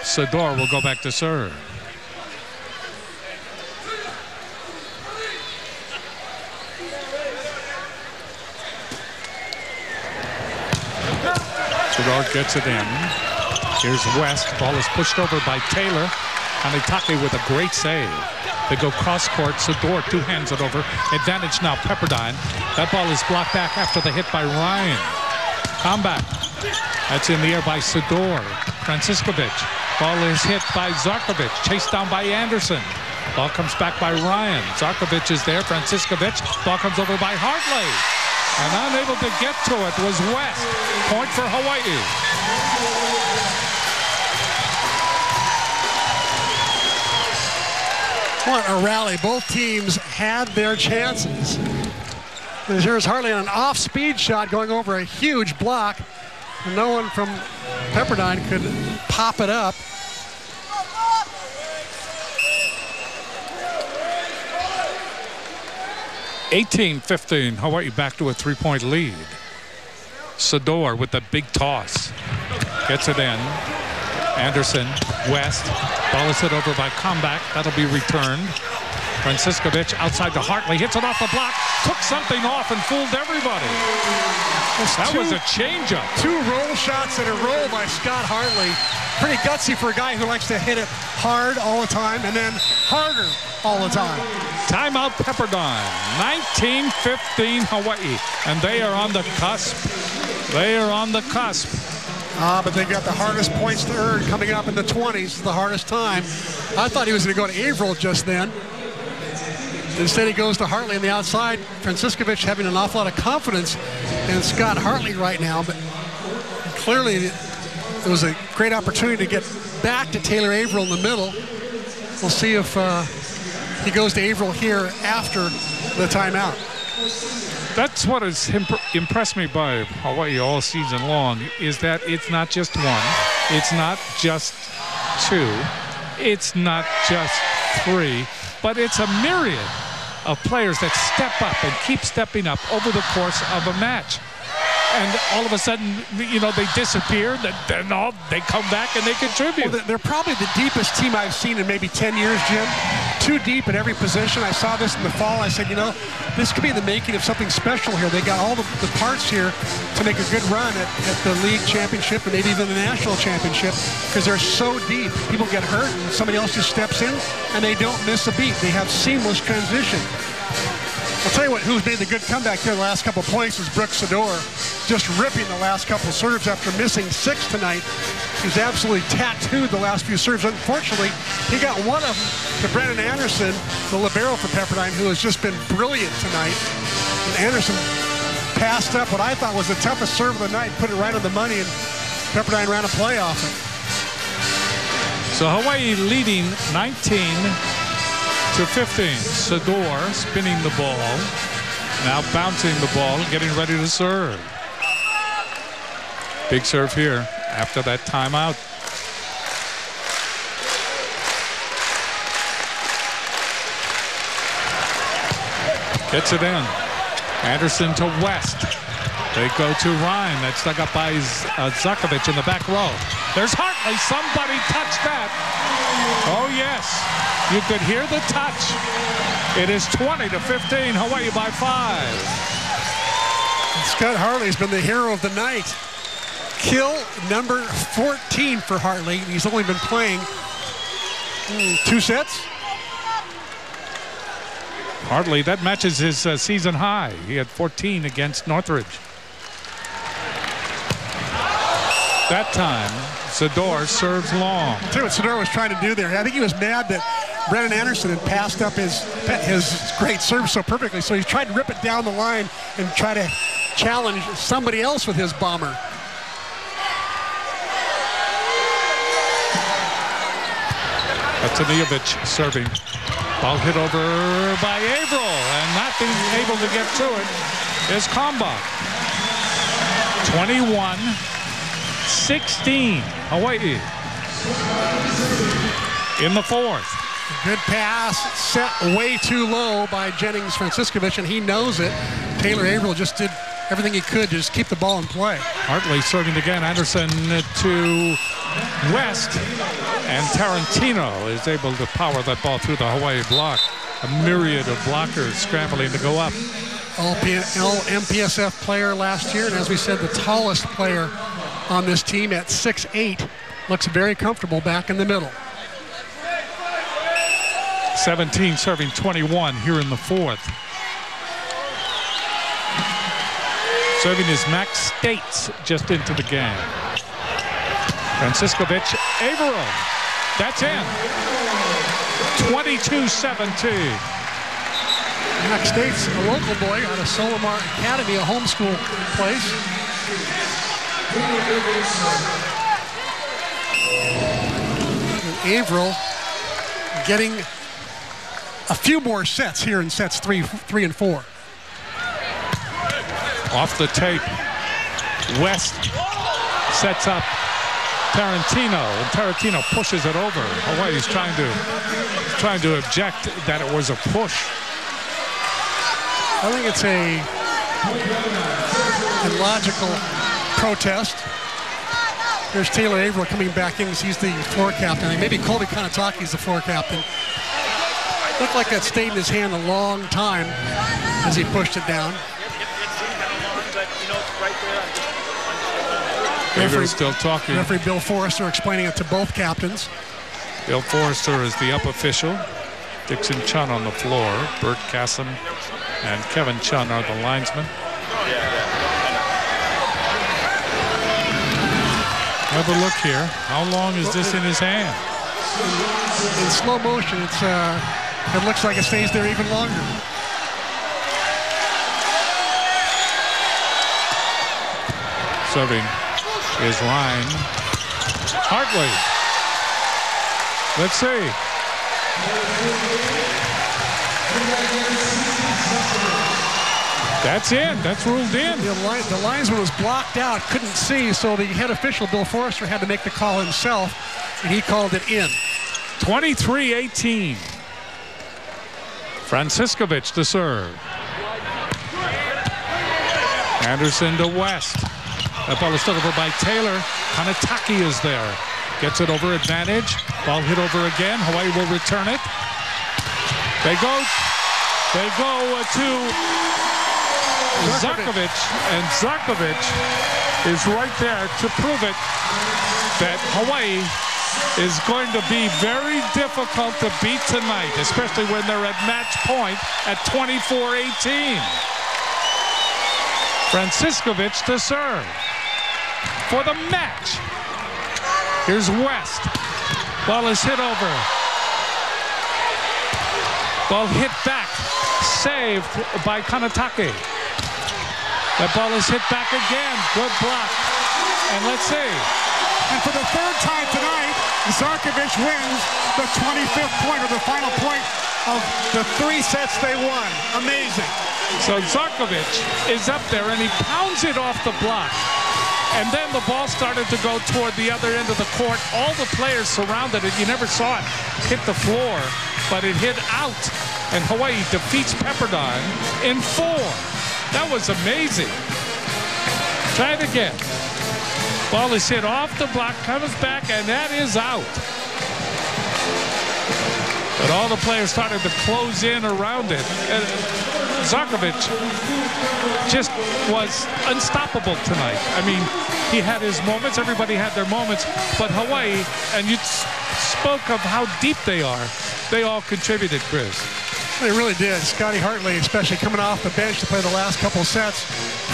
Speaker 1: Sador will go back to serve. Sador gets it in. Here's West. Ball is pushed over by Taylor. Hanitake with a great save. They go cross court. Sador 2 hands it over. Advantage now Pepperdine. That ball is blocked back after the hit by Ryan. Comeback. That's in the air by Sador. Franciscovic. Ball is hit by Zarkovic. Chased down by Anderson. Ball comes back by Ryan. Zarkovic is there. Franciscovic. Ball comes over by Hartley. And unable to get to it was West. Point for Hawaii.
Speaker 2: What a rally. Both teams had their chances. Here's Hartley on an off-speed shot going over a huge block. And no one from Pepperdine could pop it up.
Speaker 1: (18-15). Hawaii back to a 3-point lead. Sador with the big toss. Gets it in. Anderson, West. Ball is hit over by Comeback. That'll be returned. Franciscovic outside to Hartley. Hits it off the block. Took something off and fooled everybody. That was a changeup.
Speaker 2: 2 roll shots in a row by Scott Hartley. Pretty gutsy for a guy who likes to hit it hard all the time and then harder all the time.
Speaker 1: Timeout Pepperdine. 19-15 Hawaii. And they are on the cusp. They are on the cusp.
Speaker 2: But they got the hardest points to earn coming up in the 20s, the hardest time. I thought he was going to go to Averill just then. Instead, he goes to Hartley on the outside. Franciscovic having an awful lot of confidence in Scott Hartley right now, but clearly it was a great opportunity to get back to Taylor Averill in the middle. We'll see if he goes to Averill here after the timeout.
Speaker 1: That's what has impressed me by Hawaii all season long, is that it's not just 1, it's not just 2, it's not just 3, but it's a myriad of players that step up and keep stepping up over the course of a match. And all of a sudden, you know, they disappear, then they come back and they contribute.
Speaker 2: Well, they're probably the deepest team I've seen in maybe 10 years, Jim. 2 deep at every position. I saw this in the fall. I said, you know, this could be the making of something special here. They got all the parts here to make a good run at the league championship and maybe even the national championship, because they're so deep. People get hurt and somebody else just steps in and they don't miss a beat. They have seamless transition. I'll tell you what, who's made the good comeback here the last couple of points is Brooks Sador, just ripping the last couple of serves after missing 6 tonight. He's absolutely tattooed the last few serves. Unfortunately, he got one of them to Brennan Anderson, the libero for Pepperdine, who has just been brilliant tonight. And Anderson passed up what I thought was the toughest serve of the night, put it right on the money, and Pepperdine ran a play off it.
Speaker 1: So Hawaii leading 19-15. Sador spinning the ball, now bouncing the ball, getting ready to serve. Big serve here after that timeout. Gets it in. Anderson to West. They go to Ryan. That's dug up by Zarkovic in the back row. There's Hartley. Somebody touched that. Oh, yes. You could hear the touch. It is 20-15. Hawaii by 5.
Speaker 2: Scott Hartley's been the hero of the night. Kill number 14 for Hartley. He's only been playing 2 sets.
Speaker 1: Hartley, that matches his season high. He had 14 against Northridge. That time, Sador serves long.
Speaker 2: I'll tell you what Sador was trying to do there. I think he was mad that Brennan Anderson had passed up his great serve so perfectly, so he tried to rip it down the line and try to challenge somebody else with his bomber.
Speaker 1: Atanajovic serving. Ball hit over by Averill, and not being able to get to it is Kalmbach. 21-16, Hawaii in the fourth.
Speaker 2: Good pass, set way too low by Jennings Franciscovich, and he knows it. Taylor Averill just did everything he could to just keep the ball in play.
Speaker 1: Hartley serving again. Anderson to West, and Tarantino is able to power that ball through the Hawaii block. A myriad of blockers scrambling to go up.
Speaker 2: MPSF player last year, and as we said, the tallest player on this team at 6'8", looks very comfortable back in the middle.
Speaker 1: 17 serving 21 here in the fourth. Serving is Max States just into the game. Franciscovich, Averill. That's in. 22-17.
Speaker 2: Max States, a local boy out of Solomar Academy, a homeschool place. And Averill getting a few more sets here in sets three and four.
Speaker 1: Off the tape, West sets up Tarantino, and Tarantino pushes it over. Hawaii's trying to object that it was a push.
Speaker 2: I think it's a logical protest. There's Taylor Averill coming back in because he's the floor captain. And maybe Colby Kanataki's the floor captain. Looked like that stayed in his hand a long time as he pushed it down.
Speaker 1: Averill still talking.
Speaker 2: Referee Bill Forrester explaining it to both captains.
Speaker 1: Bill Forrester is the up official. Dixon Chun on the floor. Bert Kassem and Kevin Chun are the linesmen. Have a look here. How long is this in his hand?
Speaker 2: In slow motion, it looks like it stays there even longer.
Speaker 1: Serving is Ryan. Hartley. Let's see. That's in. That's ruled in.
Speaker 2: The linesman was blocked out, couldn't see, so the head official, Bill Forrester, had to make the call himself, and he called it in.
Speaker 1: 23-18. Franciscovich to serve. Anderson to West. That ball is still over by Taylor. Kanataki is there. Gets it over, advantage. Ball hit over again. Hawaii will return it. They go to Zarkovich, and Zarkovich is right there to prove it that Hawaii is going to be very difficult to beat tonight, especially when they're at match point at 24-18. Franciscovich to serve for the match. Here's West. Ball is hit over. Ball hit back. Saved by Kanataki. That ball is hit back again. Good block. And let's see.
Speaker 2: And for the third time tonight, Zarkovich wins the 25th point, or the final point of the 3 sets they won. Amazing.
Speaker 1: So Zarkovich is up there, and he pounds it off the block. And then the ball started to go toward the other end of the court. All the players surrounded it. You never saw it hit the floor, but it hit out. And Hawaii defeats Pepperdine in 4. That was amazing. Try it again. Ball is hit off the block, comes back, and that is out. But all the players started to close in around it. Zarkovich just was unstoppable tonight. I mean, he had his moments. Everybody had their moments. But Hawaii, and you spoke of how deep they are, they all contributed, Chris.
Speaker 2: They really did. Scotty Hartley, especially coming off the bench to play the last couple sets.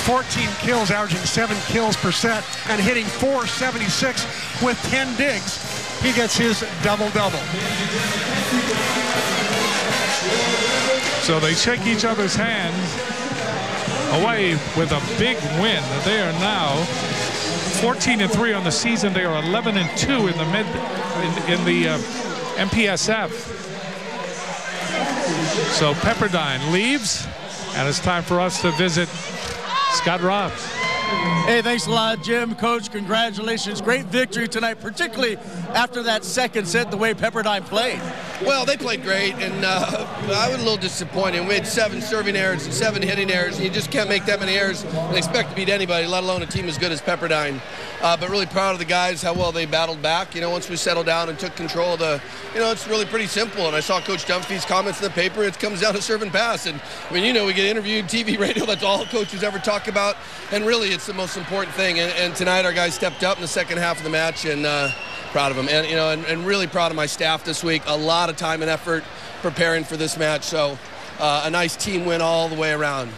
Speaker 2: 14 kills, averaging 7 kills per set, and hitting .476 with 10 digs. He gets his double-double.
Speaker 1: So they shake each other's hands. Hawaii with a big win. They are now 14-3 on the season. They are 11-2 in the MPSF. So Pepperdine leaves, and it's time for us to visit Scott Robbs.
Speaker 6: Hey, thanks a lot, Jim. Coach, congratulations. Great victory tonight, particularly after that second set, the way Pepperdine played.
Speaker 7: Well, they played great, and I was a little disappointed. We had 7 serving errors and 7 hitting errors, and you just can't make that many errors and expect to beat anybody, let alone a team as good as Pepperdine. But really proud of the guys, how well they battled back. You know, once we settled down and took control of the, you know, it's really pretty simple. And I saw Coach Dunphy's comments in the paper. It comes down to serve and pass. And, I mean, you know, we get interviewed, TV, radio. That's all coaches ever talk about. And really, it's the most important thing. And tonight, our guys stepped up in the second half of the match, and proud of them. And, you know, and really proud of my staff this week. A lot of time and effort preparing for this match. So a nice team win all the way around.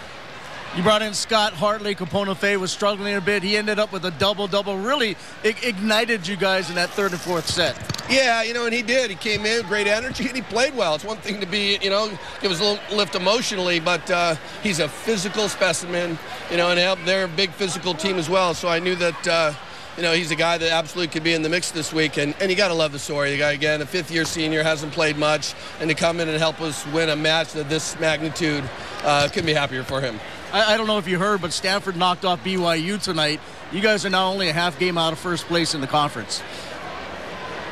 Speaker 6: You brought in Scott Hartley. Capono Fay was struggling a bit. He ended up with a double-double. Really ignited you guys in that third and fourth set.
Speaker 7: Yeah, you know, and he did. He came in, great energy, and he played well. It's one thing to be, you know, give us a little lift emotionally, but he's a physical specimen, you know, and they're a big physical team as well. So I knew that, you know, he's a guy that absolutely could be in the mix this week. And you got to love the story. The guy, again, a fifth-year senior, hasn't played much, and to come in and help us win a match of this magnitude, couldn't be happier for him.
Speaker 6: I don't know if you heard, but Stanford knocked off BYU tonight. You guys are now only a half game out of first place in the conference.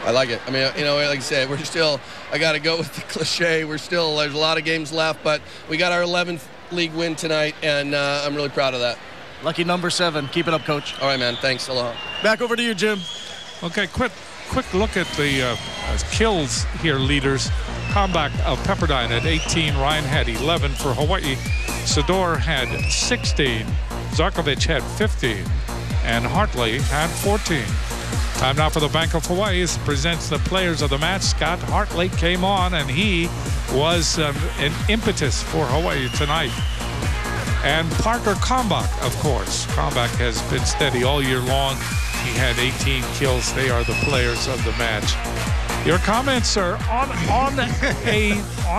Speaker 7: I like it. I mean, you know, like I said, we're still, I got to go with the cliche. There's a lot of games left, but we got our 11th league win tonight, and I'm really proud of that.
Speaker 6: Lucky number 7. Keep it up, Coach.
Speaker 7: All right, man. Thanks. Aloha.
Speaker 6: Back over to you, Jim.
Speaker 1: Okay, quick look at the kills here, leaders. Comeback of Pepperdine at 18. Ryan had 11 for Hawaii. Sador had 16. Zarkovich had 15. And Hartley had 14. Time now for the Bank of Hawaii. This presents the players of the match. Scott Hartley came on, and he was an impetus for Hawaii tonight. And Parker Kalmbach, of course. Kalmbach has been steady all year long. He had 18 kills. They are the players of the match. Your comments are on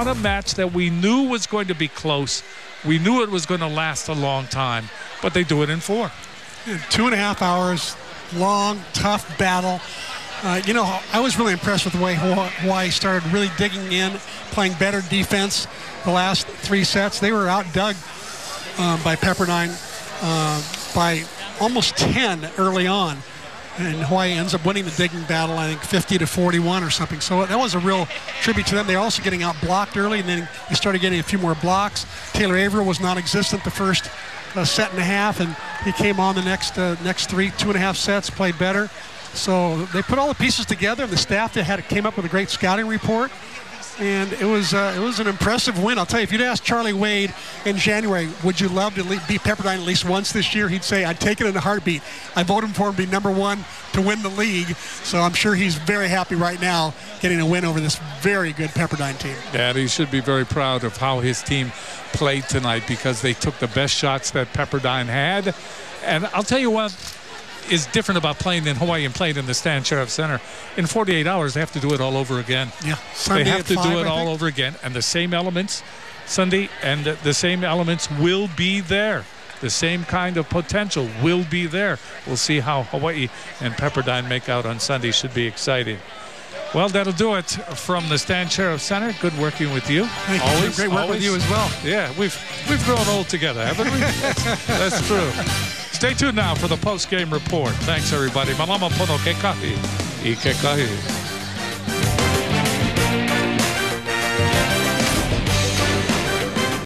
Speaker 1: a match that we knew was going to be close. We knew it was going to last a long time, but they do it in 4.
Speaker 2: 2.5 hours, long, tough battle. You know, I was really impressed with the way Hawaii started really digging in, playing better defense the last 3 sets. They were outdug by Pepperdine by almost 10 early on. And Hawaii ends up winning the digging battle, I think 50-41 or something. So that was a real tribute to them. They're also getting out-blocked early, and then they started getting a few more blocks. Taylor Averill was non-existent the first set and a half, and he came on the next 2.5 sets, played better. So they put all the pieces together, and the staff that came up with a great scouting report. And it was an impressive win. I'll tell you, if you'd asked Charlie Wade in January, would you love to beat Pepperdine at least once this year? He'd say, I'd take it in a heartbeat. I voted for him to be #1 to win the league. So I'm sure he's very happy right now getting a win over this very good Pepperdine team.
Speaker 1: Yeah, he should be very proud of how his team played tonight, because they took the best shots that Pepperdine had. And I'll tell you what is different about playing in Hawaii and playing in the Stan Sheriff Center. In 48 hours, they have to do it all over again.
Speaker 2: Yeah,
Speaker 1: Sunday they have to do it all over again. And the same elements, Sunday, and the same elements will be there. The same kind of potential will be there. We'll see how Hawaii and Pepperdine make out on Sunday. Should be exciting. Well, that'll do it from the Stan Sheriff Center. Good working with you.
Speaker 2: Thank you.
Speaker 1: Always,
Speaker 2: great work with you as well.
Speaker 1: Yeah, we've grown old together, haven't we? That's true. Stay tuned now for the post-game report. Thanks, everybody. Malama pono ke kahi i ke kahi.